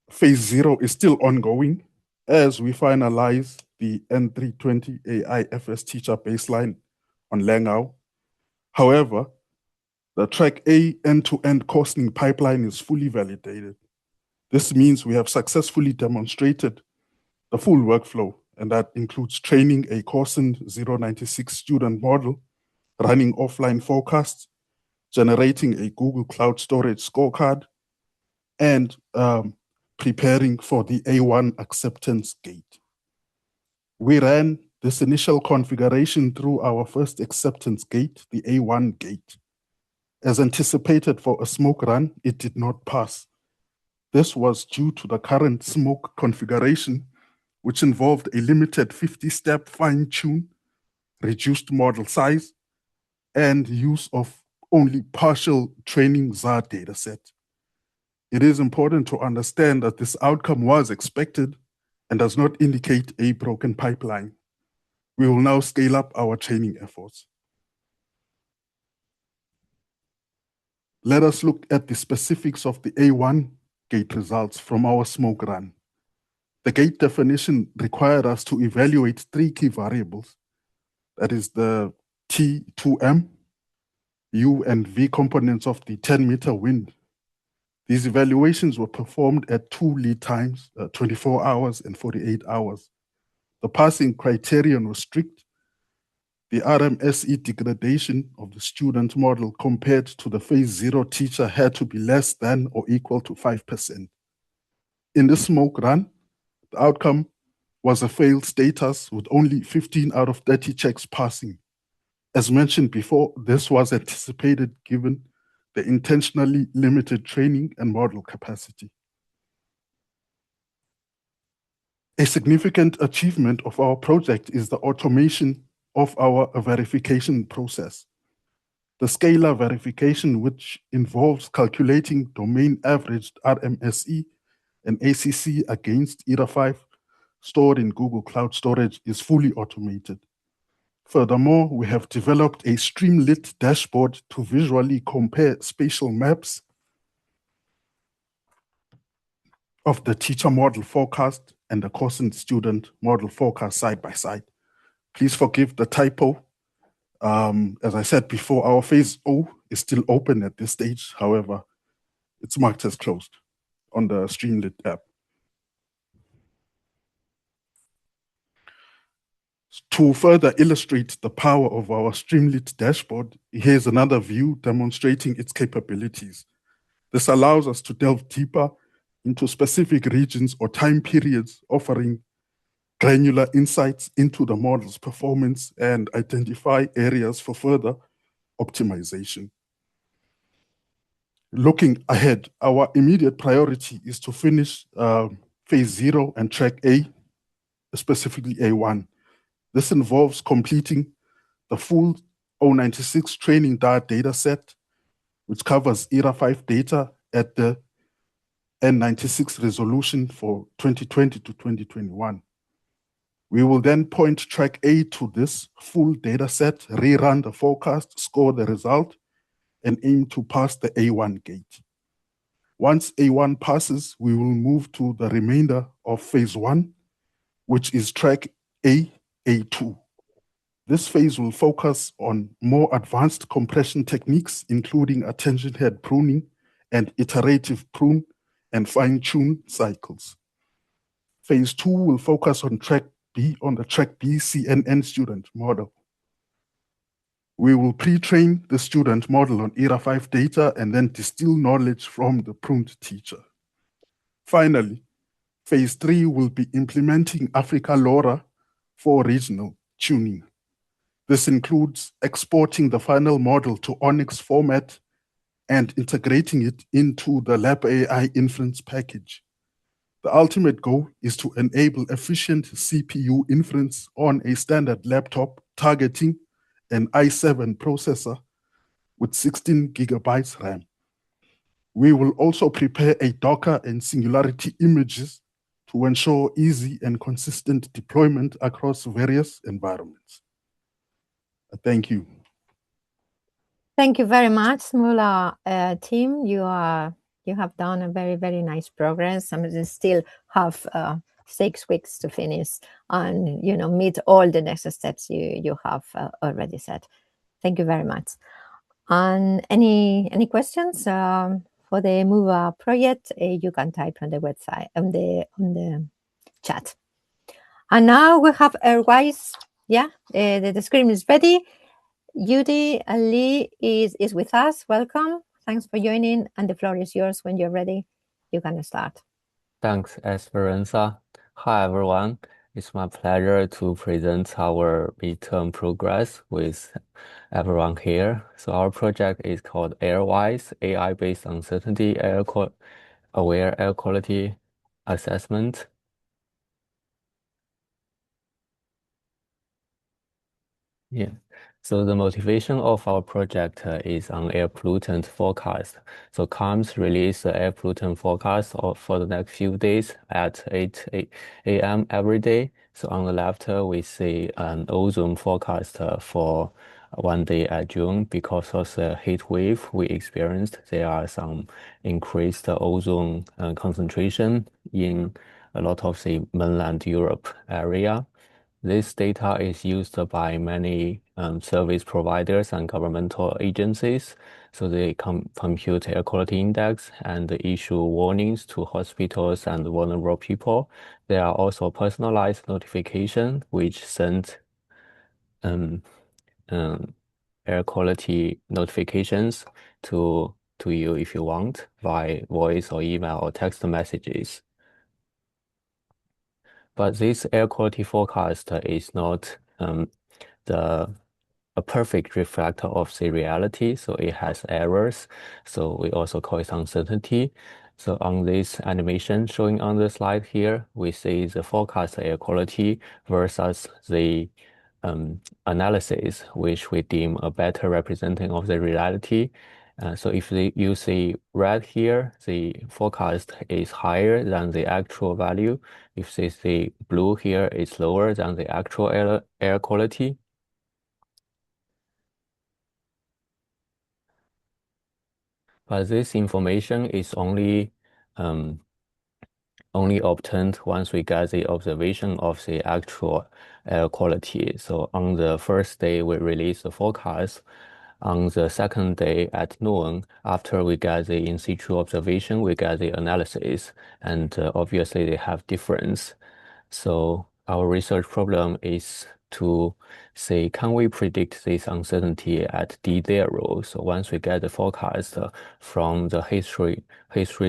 phase 0 is still ongoing as we finalize the N320 AIFS teacher baseline on Langau. However, the track A end-to-end costing pipeline is fully validated. This means we have successfully demonstrated the full workflow, and that includes training a Corson 096 student model, running offline forecasts, generating a Google Cloud Storage scorecard, and preparing for the A1 acceptance gate. We ran this initial configuration through our first acceptance gate, the A1 gate. As anticipated for a smoke run, it did not pass. This was due to the current smoke configuration, which involved a limited 50-step fine-tune, reduced model size, and use of only partial training ZAR dataset. It is important to understand that this outcome was expected and does not indicate a broken pipeline. We will now scale up our training efforts. Let us look at the specifics of the A1 gate results from our smoke run. The gate definition required us to evaluate 3 key variables, that is the T2M, U and V components of the 10-meter wind. These evaluations were performed at 2 lead times, 24 hours and 48 hours. The passing criterion was strict. The RMSE degradation of the student model compared to the phase 0 teacher had to be less than or equal to 5%. In the smoke run, the outcome was a failed status with only 15 out of 30 checks passing. As mentioned before, this was anticipated given the intentionally limited training and model capacity. A significant achievement of our project is the automation of our verification process. The scalar verification, which involves calculating domain averaged RMSE and ACC against ERA5 stored in Google Cloud Storage is fully automated. Furthermore, we have developed a Streamlit dashboard to visually compare spatial maps of the teacher model forecast and the course and student model forecast side by side. Please forgive the typo. As I said before, our phase O is still open at this stage. However, it's marked as closed on the Streamlit app. To further illustrate the power of our Streamlit dashboard, here's another view demonstrating its capabilities. This allows us to delve deeper into specific regions or time periods, offering granular insights into the model's performance and identify areas for further optimization. Looking ahead, our immediate priority is to finish phase 0 and track A, specifically A1. This involves completing the full 096 training data set, which covers ERA5 data at the N96 resolution for 2020 to 2021. We will then point track A to this full data set, rerun the forecast, score the result, and aim to pass the A1 gate. Once A1 passes, we will move to the remainder of phase 1, which is track A2. This phase will focus on more advanced compression techniques, including attention head pruning and iterative prune and fine-tune cycles. Phase 2 will focus on track B, on the track B CNN student model. We will pre-train the student model on ERA5 data and then distill knowledge from the pruned teacher. Finally, phase 3 will be implementing Africa LoRa for regional tuning. This includes exporting the final model to Onyx format and integrating it into the Lab AI inference package. The ultimate goal is to enable efficient CPU inference on a standard laptop targeting an i7 processor with 16 gigabytes RAM. We will also prepare a Docker and Singularity images to ensure easy and consistent deployment across various environments. Thank you. Thank you very much, Smula team. You have done a very, very nice progress. I mean, you still have 6 weeks to finish and meet all the next steps you have already set. Thank you very much. And any questions for the MOVA project? You can type on the website on the chat. And now we have Airwise. Yeah, the screen is ready. Yudi Ali is with us. Welcome. Thanks for joining. And the floor is yours. When you're ready, you can start. Thanks, Esperanza. Hi, everyone. It's my pleasure to present our midterm progress with everyone here. So our project is called Airwise, AI-based uncertainty aware air quality assessment. Yeah. So the motivation of our project is on air pollutant forecast. So CARMS released the air pollutant forecast for the next few days at 8 a.m. every day. So on the left, we see an ozone forecast for one day at June. Because of the heat wave we experienced, there are some increased ozone concentration in a lot of the mainland Europe area. This data is used by many service providers and governmental agencies. So they compute air quality index and issue warnings to hospitals and vulnerable people. There are also personalized notifications which send air quality notifications to you if you want, by voice or email or text messages. But this air quality forecast is not a perfect reflector of the reality, so it has errors. So we also call it uncertainty. So on this animation showing on the slide here, we see the forecast air quality versus the analysis, which we deem a better representing of the reality. So if you see red here, the forecast is higher than the actual value. If you see blue here, it's lower than the actual air quality. But this information is only obtained once we get the observation of the actual air quality. So on the first day, we release the forecast. On the second day at noon, after we get the in situ observation, we get the analysis, and obviously they have difference. So our research problem is to say, can we predict this uncertainty at D0? So once we get the forecast from the history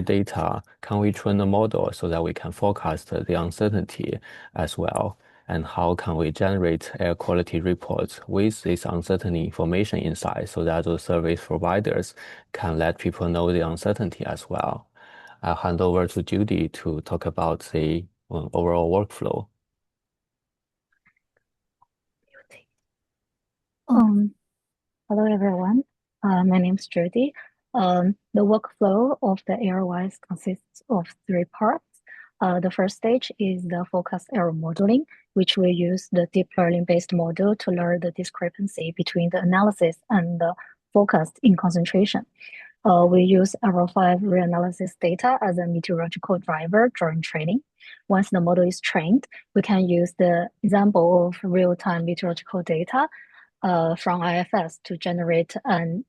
data, can we train a model so that we can forecast the uncertainty as well? And how can we generate air quality reports with this uncertainty information inside so that the service providers can let people know the uncertainty as well? I'll hand over to Judy to talk about the overall workflow. Hello everyone. My name is Judy. The workflow of the AirWise consists of 3 parts. The first stage is the forecast error modeling, which we use the deep learning-based model to learn the discrepancy between the analysis and the forecast in concentration. We use Arrow 5 reanalysis data as a meteorological driver during training. Once the model is trained, we can use the example of real-time meteorological data from IFS to generate an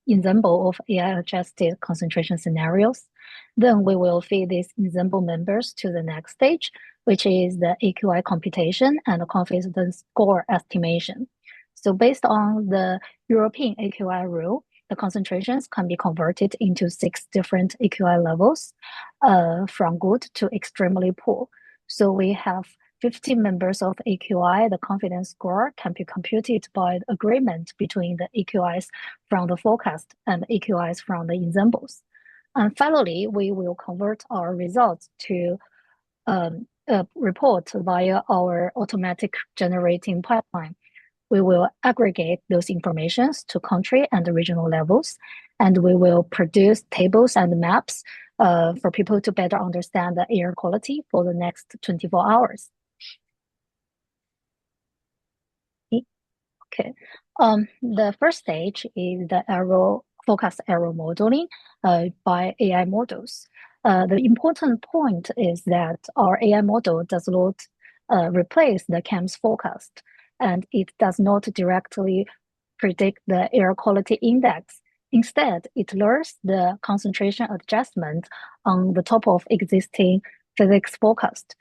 example of AI-adjusted concentration scenarios. Then we will feed these example members to the next stage, which is the AQI computation and confidence score estimation. So based on the European AQI rule, the concentrations can be converted into 6 different AQI levels, from good to extremely poor. So we have 50 members of AQI. The confidence score can be computed by the agreement between the AQIs from the forecast and the AQIs from the examples. And finally, we will convert our results to a report via our automatic generating pipeline. We will aggregate those informations to country and regional levels, and we will produce tables and maps for people to better understand the air quality for the next 24 hours. Okay. The first stage is the forecast error modeling by AI models. The important point is that our AI model does not replace the CAMS forecast, and it does not directly predict the air quality index. Instead, it learns the concentration adjustment on the top of existing physics forecast.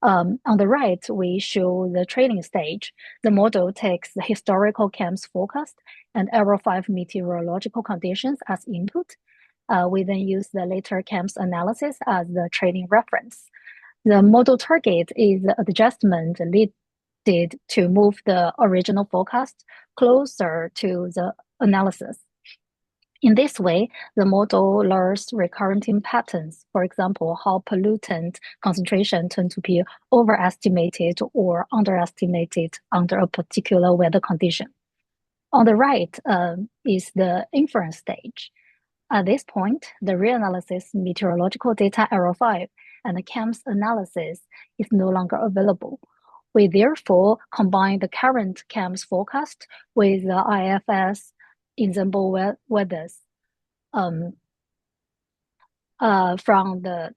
On the right, we show the training stage. The model takes the historical CAMS forecast and Arrow 5 meteorological conditions as input. We then use the later CAMS analysis as the training reference. The model target is the adjustment needed to move the original forecast closer to the analysis. In this way, the model learns recurrent patterns. For example, how pollutant concentration tend to be overestimated or underestimated under a particular weather condition. On the right is the inference stage. At this point, the reanalysis meteorological data Arrow 5 and the CAMS analysis is no longer available. We therefore combine the current CAMS forecast with the IFS example weathers from the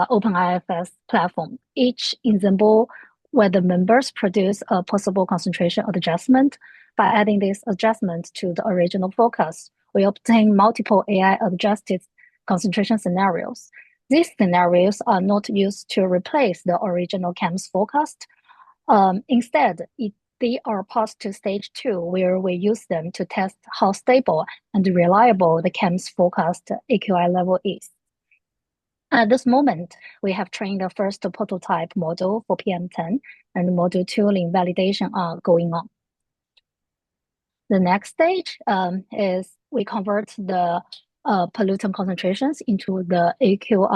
OpenIFS platform. Each example weather members produce a possible concentration adjustment. By adding this adjustment to the original forecast, we obtain multiple AI-adjusted concentration scenarios. These scenarios are not used to replace the original CAMS forecast. Instead, they are passed to stage 2, where we use them to test how stable and reliable the CAMS forecast AQI level is. At this moment, we have trained the first prototype model for PM10, and model tooling validation are going on. The next stage is we convert the pollutant concentrations into the into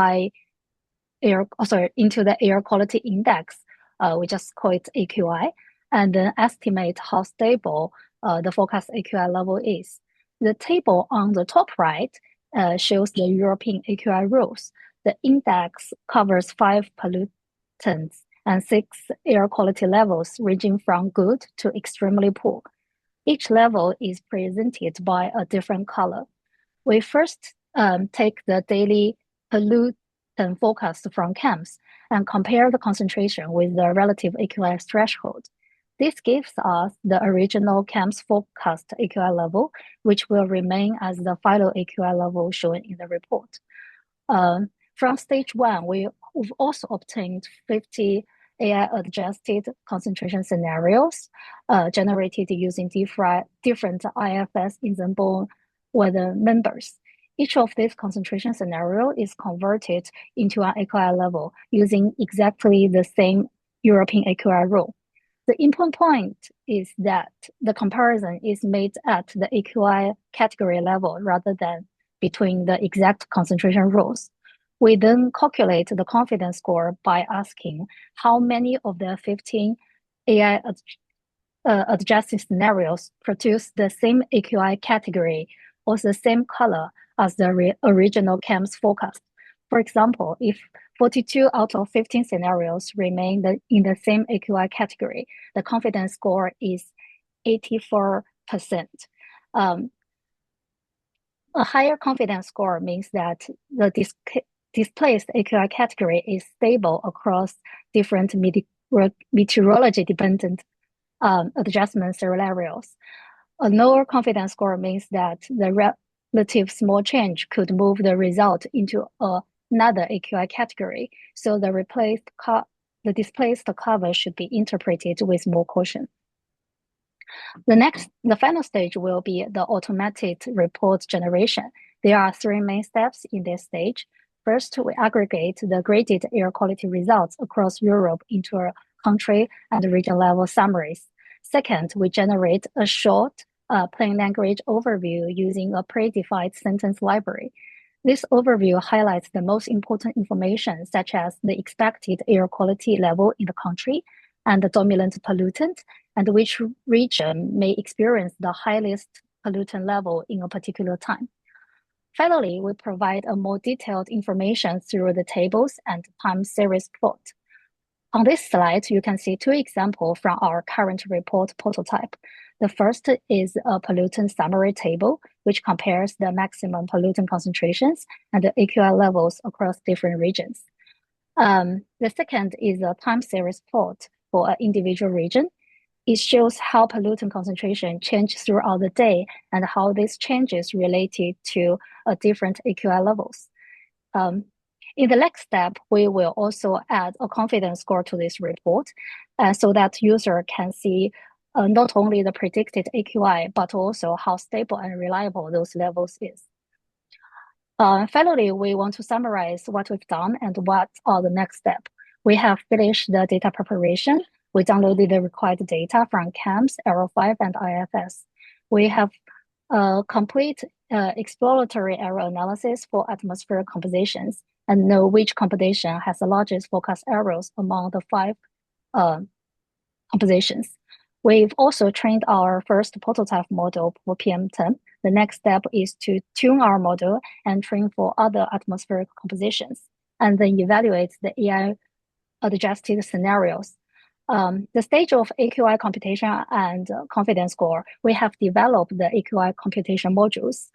the air quality index. We just call it AQI, and then estimate how stable the forecast AQI level is. The table on the top right shows the European AQI rules. The index covers 5 pollutants and 6 air quality levels ranging from good to extremely poor. Each level is presented by a different color. We first take the daily pollutant forecast from CAMS and compare the concentration with the relative AQI threshold. This gives us the original CAMS forecast AQI level, which will remain as the final AQI level shown in the report. From stage 1, we've also obtained 50 AI-adjusted concentration scenarios generated using different IFS ECMWF weather members. Each of these concentration scenarios is converted into an AQI level using exactly the same European AQI rule. The important point is that the comparison is made at the AQI category level rather than between the exact concentration rules. We then calculate the confidence score by asking how many of the 15 AI adjusted scenarios produce the same AQI category or the same color as the original CAMS forecast. For example, if 42 out of 15 scenarios remain in the same AQI category, the confidence score is 84%. A higher confidence score means that the displaced AQI category is stable across different meteorology-dependent adjustment scenarios. A lower confidence score means that the relative small change could move the result into another AQI category, so the displaced cover should be interpreted with more caution. The final stage will be the automated report generation. There are 3 main steps in this stage. First, we aggregate the graded air quality results across Europe into a country and region level summaries. Second, we generate a short plain language overview using a predefined sentence library. This overview highlights the most important information, such as the expected air quality level in the country and the dominant pollutant, and which region may experience the highest pollutant level in a particular time. Finally, we provide a more detailed information through the tables and time series plot. On this slide, you can see 2 examples from our current report prototype. The first is a pollutant summary table, which compares the maximum pollutant concentrations and the AQI levels across different regions. The second is a time series plot for an individual region. It shows how pollutant concentration changes throughout the day and how these changes related to different AQI levels. In the next step, we will also add a confidence score to this report so that user can see not only the predicted AQI, but also how stable and reliable those levels is. Finally, we want to summarize what we've done and what are the next steps. We have finished the data preparation. We downloaded the required data from CAMS, Aero5, and IFS. We have complete exploratory error analysis for atmospheric compositions and know which composition has the largest forecast errors among the 5 compositions. We've also trained our first prototype model for PM10. The next step is to tune our model and train for other atmospheric compositions, and then evaluate the AI adjusted scenarios. The stage of AQI computation and confidence score, we have developed the AQI computation modules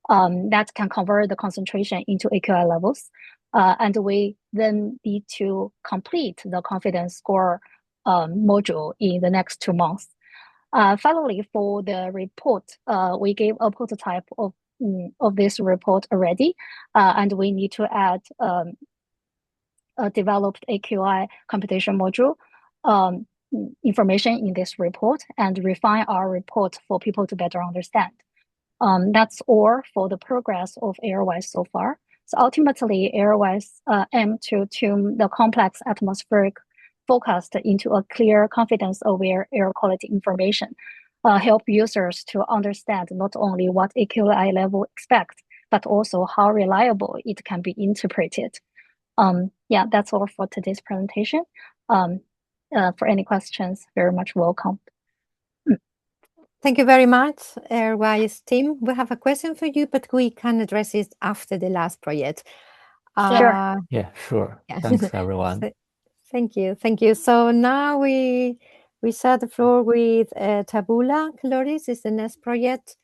that can convert the concentration into AQI levels. And we then need to complete the confidence score module in the next 2 months. Finally, for the report, we gave a prototype of this report already, and we need to add a developed AQI computation module information in this report and refine our report for people to better understand. That's all for the progress of AirWise so far. So ultimately, AirWise aim to tune the complex atmospheric forecast into a clear, confidence-aware air quality information, help users to understand not only what AQI level expect, but also how reliable it can be interpreted. Yeah, that's all for today's presentation. For any questions, very much welcome. Thank you very much, AirWise team. We have a question for you, but we can address it after the last project. Sure. Yeah, sure. Yeah. Thanks, everyone. Thank you. Thank you. So now we share the floor with Tabula Caloris is the next project.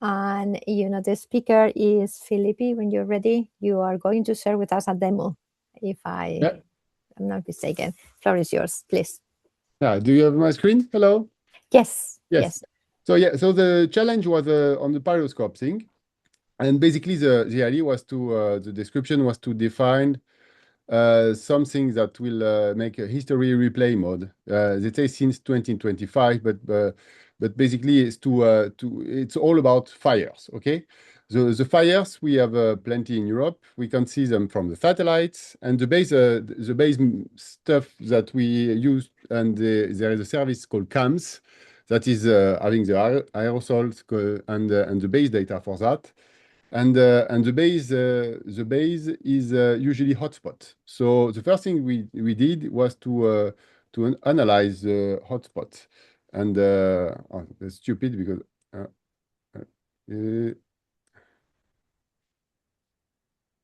And, the speaker is Felipe. When you're ready, you are going to share with us a demo, if I'm not mistaken. Floor is yours, please. Yeah, do you have my screen? Hello? Yes. Yes. So the challenge was on the pyroscope thing. And basically the idea was to, the description was to define something that will make a history replay mode. They say since 2025, but basically it's all about fires. Okay, the fires we have plenty in Europe. We can see them from the satellites and the base stuff that we use. And there is a service called CAMS that is having the aerosols and the base data for that. And the base is usually hotspot. So the first thing we did was to analyze the hotspot. And that's stupid because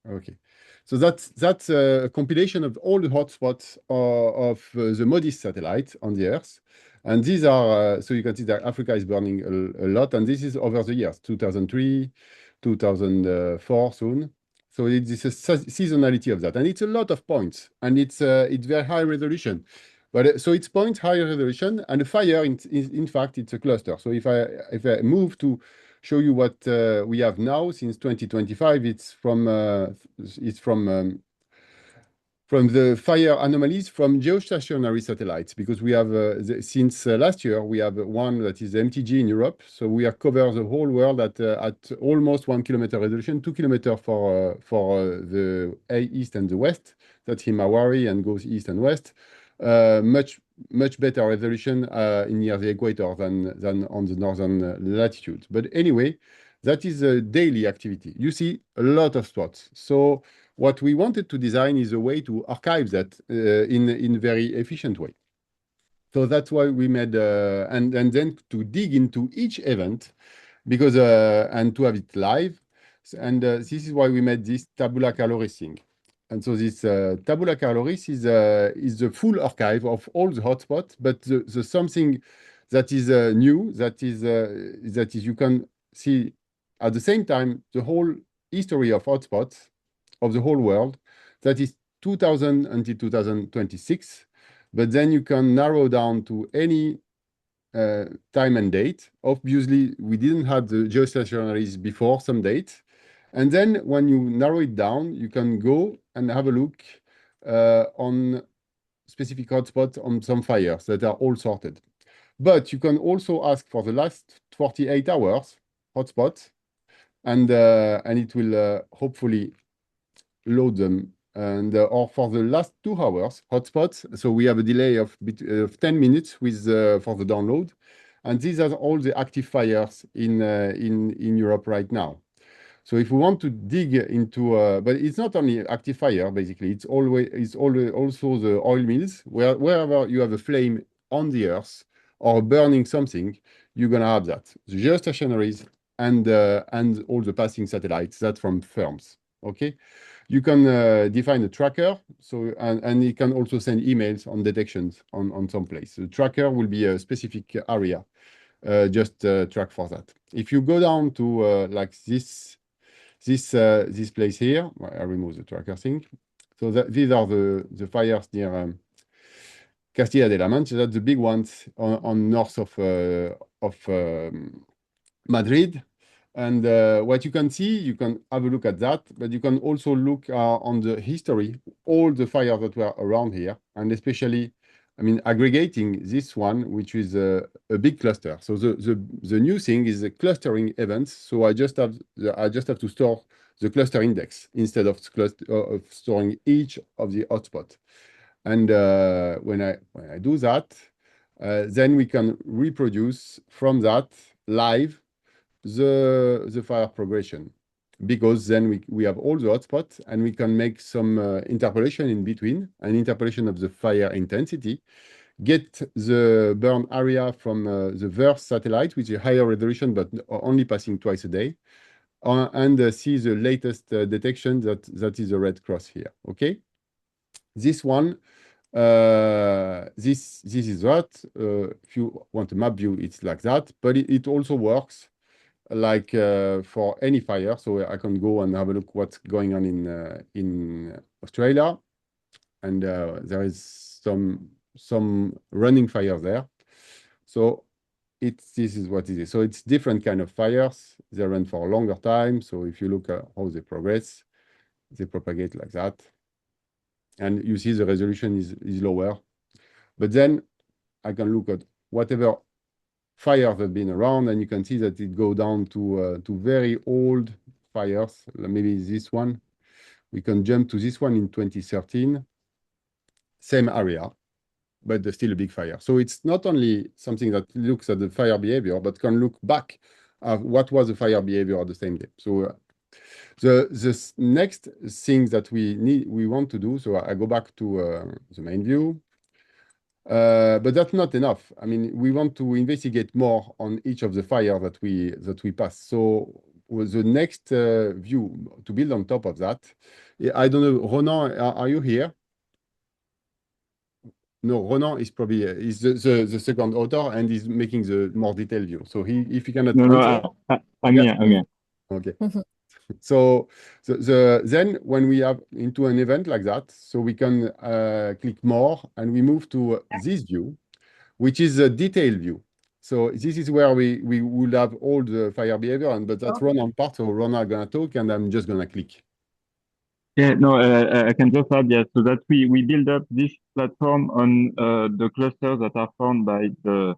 okay. So that's a compilation of all the hotspots of the MODIS satellite on the Earth. And these are, so you can see that Africa is burning a lot. And this is over the years, 2003, 2004 soon. So it's a seasonality of that. And it's a lot of points. And it's very high resolution. But so it's point high resolution. And the fire, in fact, it's a cluster. So if I move to show you what we have now since 2025. It's from the fire anomalies from geostationary satellites, because we have since last year we have one that is MTG in Europe. So we have covered the whole world at almost 1 kilometer resolution, 2 kilometers for the east and the west. That's Himawari and goes east and west. Much better resolution near the equator than on the northern latitude. But anyway, that is a daily activity. You see a lot of spots. So what we wanted to design is a way to archive that in a very efficient way. So that's why we made, and then to dig into each event, because and to have it live. And this is why we made this tabula caloris thing. And so this tabula caloris is the full archive of all the hotspots, but the something that is new, that is you can see at the same time the whole history of hotspots of the whole world. That is 2000 until 2026. But then you can narrow down to any time and date. Obviously, we didn't have the geostationaries before some date. And then when you narrow it down, you can go and have a look on specific hotspots on some fires that are all sorted. But you can also ask for the last 48 hours hotspots, and it will hopefully load them. And or for the last 2 hours hotspots, so we have a delay of 10 minutes with for the download. And these are all the active fires in Europe right now. So if we want to dig into, but it's not only active fire, basically, it's always also the oil mills, wherever you have a flame on the Earth or burning something, you're gonna have that. The geostationaries and all the passing satellites, that's from firms. Okay, you can define a tracker, so and you can also send emails on detections on some place. The tracker will be a specific area, just track for that. If you go down to like this place here, I remove the tracker thing. So these are the fires near Castilla de la Mancha. That's the big ones on north of Madrid. And what you can see, you can have a look at that, but you can also look on the history, all the fires that were around here, and especially, I mean, aggregating this one, which is a big cluster. So the new thing is the clustering events. So I just have to store the cluster index instead of storing each of the hotspots. And when I do that, then we can reproduce from that live the fire progression, because then we have all the hotspots and we can make some interpolation in between, an interpolation of the fire intensity, get the burn area from the VERSE satellite, which is a higher resolution, but only passing twice a day, and see the latest detection that is a red cross here. Okay, this one, this is that. If you want a map view, it's like that, but it also works like for any fire. So I can go and have a look what's going on in Australia, and there is some running fire there. So this is what it is. So it's different kind of fires. They run for a longer time. So if you look at how they progress, they propagate like that. And you see the resolution is lower. But then I can look at whatever fires have been around, and you can see that it go down to very old fires. Maybe this one. We can jump to this one in 2013. Same area, but there's still a big fire. So it's not only something that looks at the fire behavior, but can look back at what was the fire behavior at the same day. So the next thing that we want to do, so I go back to the main view, but that's not enough. I mean, we want to investigate more on each of the fire that we pass. So with the next view to build on top of that, I don't know, Ronan, are you here? No, Ronan is probably is the second author and is making the more detailed view. So if he cannot answer, I'm here. Okay. So then when we have into an event like that, so we can click more and we move to this view, which is a detailed view. So this is where we will have all the fire behavior, but that's Ronan part. So Ronan gonna talk and I'm just gonna click. Yeah, no, I can just add, yes, so that we build up this platform on the clusters that are found by the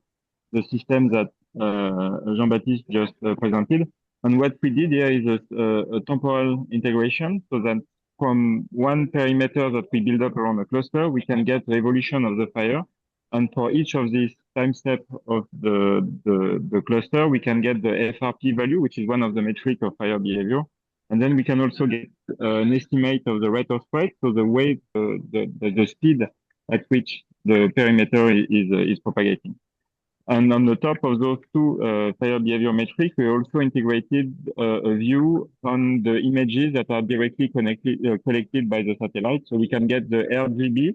system that Jean-Baptiste just presented. And what we did here is a temporal integration, so that from one perimeter that we build up around a cluster, we can get the evolution of the fire. And for each of these time steps of the cluster, we can get the FRP value, which is one of the metrics of fire behavior. And then we can also get an estimate of the rate of spread, so the way, the speed at which the perimeter is propagating. And on the top of those two fire behavior metrics, we also integrated a view on the images that are directly collected by the satellite. So we can get the RGB,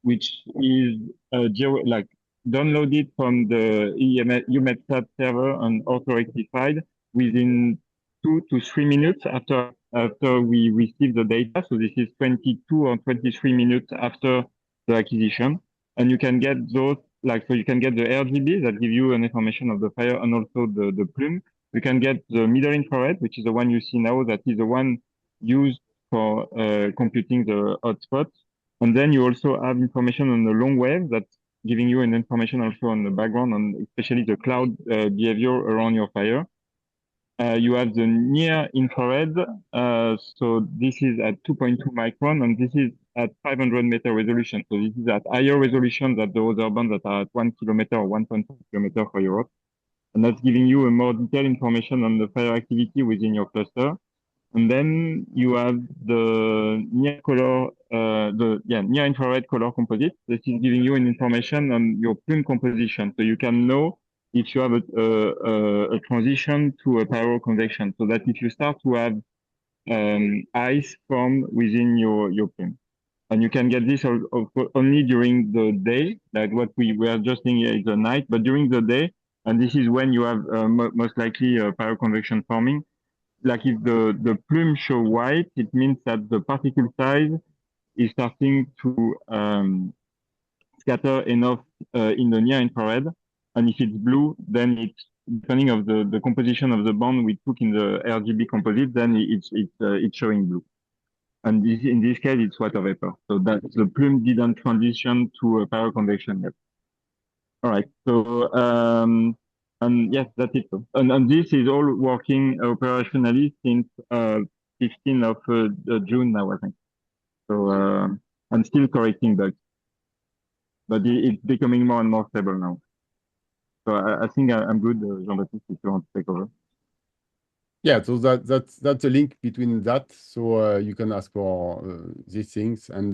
which is downloaded from the EUMETSAT server and auto-rectified within 2 to 3 minutes after we receive the data. So this is 22 or 23 minutes after the acquisition. And you can get those, so you can get the RGB that give you an information of the fire and also the plume. You can get the middle infrared, which is the one you see now, that is the one used for computing the hotspots. And then you also have information on the long wave that's giving you an information also on the background, on especially the cloud behavior around your fire. You have the near infrared. So this is at 2.2 micron, and this is at 500 meter resolution. So this is at higher resolution than the other bands that are at 1 kilometer or 1.5 kilometer for Europe. And that's giving you a more detailed information on the fire activity within your cluster. And then you have the near color, near infrared color composite. This is giving you an information on your plume composition. So you can know if you have a transition to a pyroconvection, so that if you start to have ice form within your plume. And you can get this only during the day, like what we are just seeing here is the night, but during the day, and this is when you have most likely pyroconvection forming. Like if the plume show white, it means that the particle size is starting to scatter enough in the near infrared. And if it's blue, then it's depending of the composition of the band we took in the RGB composite, then it's showing blue. And in this case, it's water vapor. So that the plume didn't transition to a pyroconvection yet. All right. So and yes, that's it. And this is all working operationally since 15th of June now, I think. So I'm still correcting bugs, but it's becoming more and more stable now. So I think I'm good, Jean-Baptiste, if you want to take over. Yeah, so that's a link between that. So you can ask for these things, and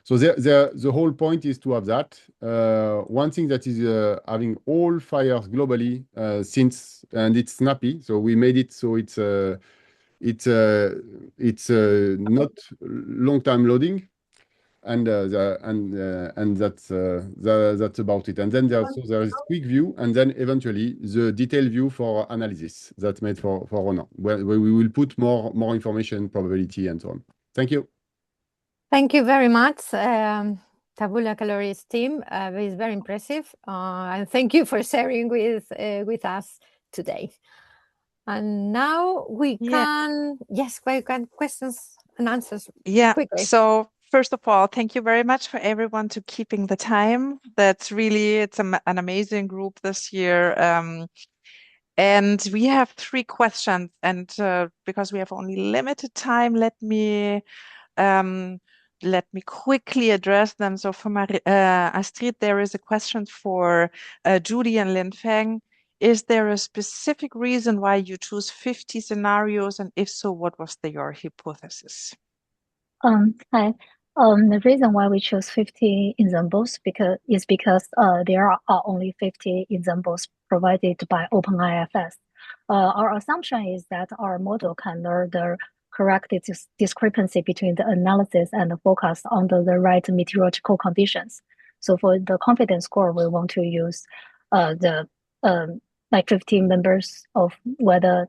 so the whole point is to have that. One thing that is having all fires globally and it's snappy. So we made it so it's not long time loading. And that's about it. And then there is quick view, and then eventually the detailed view for analysis that's made for Ronan, where we will put more information, probability, and so on. Thank you. Thank you very much, Tabula Caloris team. It is very impressive, and thank you for sharing with us today. And now we can questions and answers. Yeah. Quickly. So first of all, thank you very much for everyone to keeping the time. It's an amazing group this year. And we have 3 questions, and because we have only limited time, let me quickly address them. So for Astrid, there is a question for Judy and Lin Feng. Is there a specific reason why you choose 50 scenarios, and if so, what was your hypothesis? Hi. The reason why we chose 50 examples is because there are only 50 examples provided by OpenIFS. Our assumption is that our model can learn the correct discrepancy between the analysis and the forecast under the right meteorological conditions. So for the confidence score, we want to use the 15 members of weather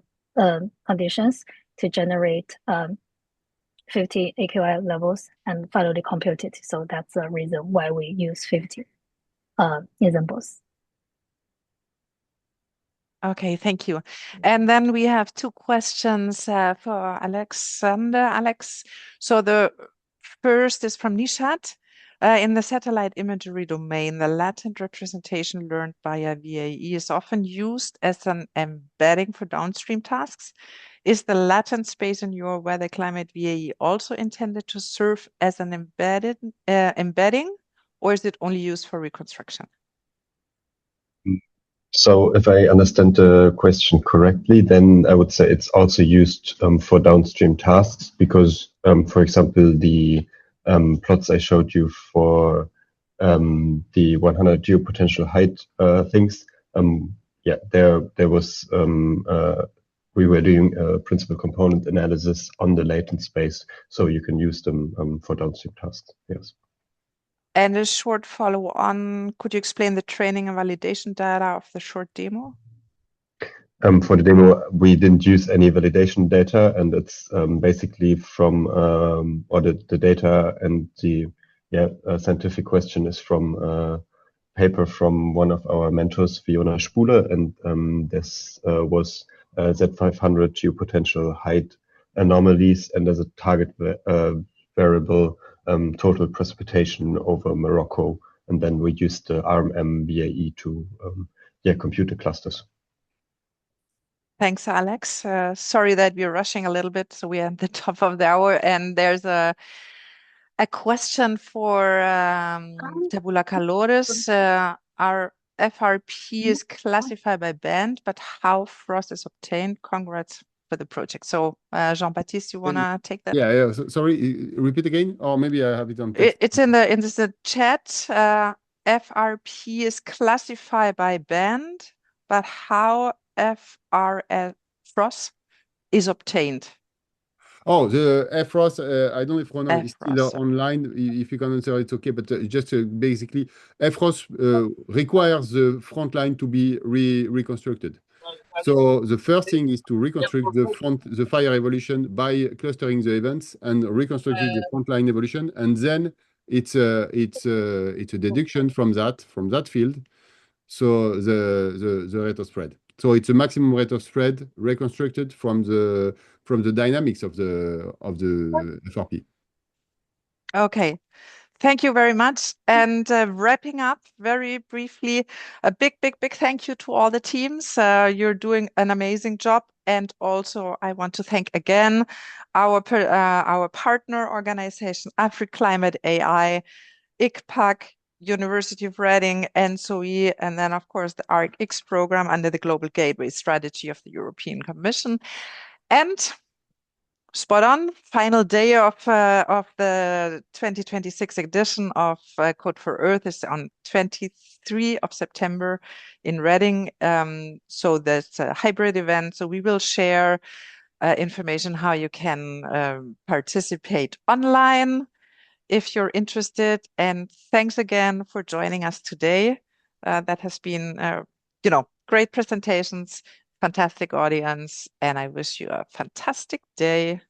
conditions to generate 50 AQI levels and finally compute it. So that's the reason why we use 50 examples. Okay, thank you. And then we have 2 questions for Alexander. Alex, so the first is from Nishat. In the satellite imagery domain, the latent representation learned via VAE is often used as an embedding for downstream tasks. Is the latent space in your weather climate VAE also intended to serve as an embedding, or is it only used for reconstruction? So if I understand the question correctly, then I would say it's also used for downstream tasks because, for example, the plots I showed you for the 100 geopotential height things, yeah, there was we were doing a principal component analysis on the latent space, so you can use them for downstream tasks. Yes. And a short follow-on, could you explain the training and validation data of the short demo? For the demo, we didn't use any validation data, and it's basically from or the data and the scientific question is from a paper from one of our mentors, Fiona Spule, and this was Z500 geopotential height anomalies, and as a target variable total precipitation over Morocco, and then we used the RMM VAE to compute the clusters. Thanks, Alex. Sorry that we're rushing a little bit, so we're at the top of the hour, and there's a question for Tabula Caloris. Our FRP is classified by band, but how frost is obtained? Congrats for the project. So Jean-Baptiste, you want to take that? Yeah. Sorry, repeat again, or maybe I have it on text. It's in the chat. FRP is classified by band, but how frost is obtained? Oh, the FROS, I don't know if Ronan is still FROS, online. If you can answer, it's okay. But just basically, FROS requires the front line to be reconstructed. So the first thing is to reconstruct the fire evolution by clustering the events and reconstructing the front line evolution, and then it's a deduction from that field. So the rate of spread. So it's a maximum rate of spread reconstructed from the dynamics of the FRP. Okay. Thank you very much. And wrapping up very briefly, a big thank you to all the teams. You're doing an amazing job. And also, I want to thank again our partner organization, AfriClimate AI, ICPAC, University of Reading, NSOE, and then of course the ArcX program under the Global Gateway Strategy of the European Commission. And spot on, final day of the 2026 edition of Code for Earth is on 23 of September in Reading. So that's a hybrid event. So we will share information how you can participate online if you're interested. And thanks again for joining us today. That has been, great presentations, fantastic audience, and I wish you a fantastic day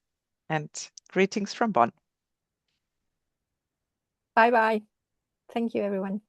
and greetings from Bonn. Bye-bye. Thank you, everyone.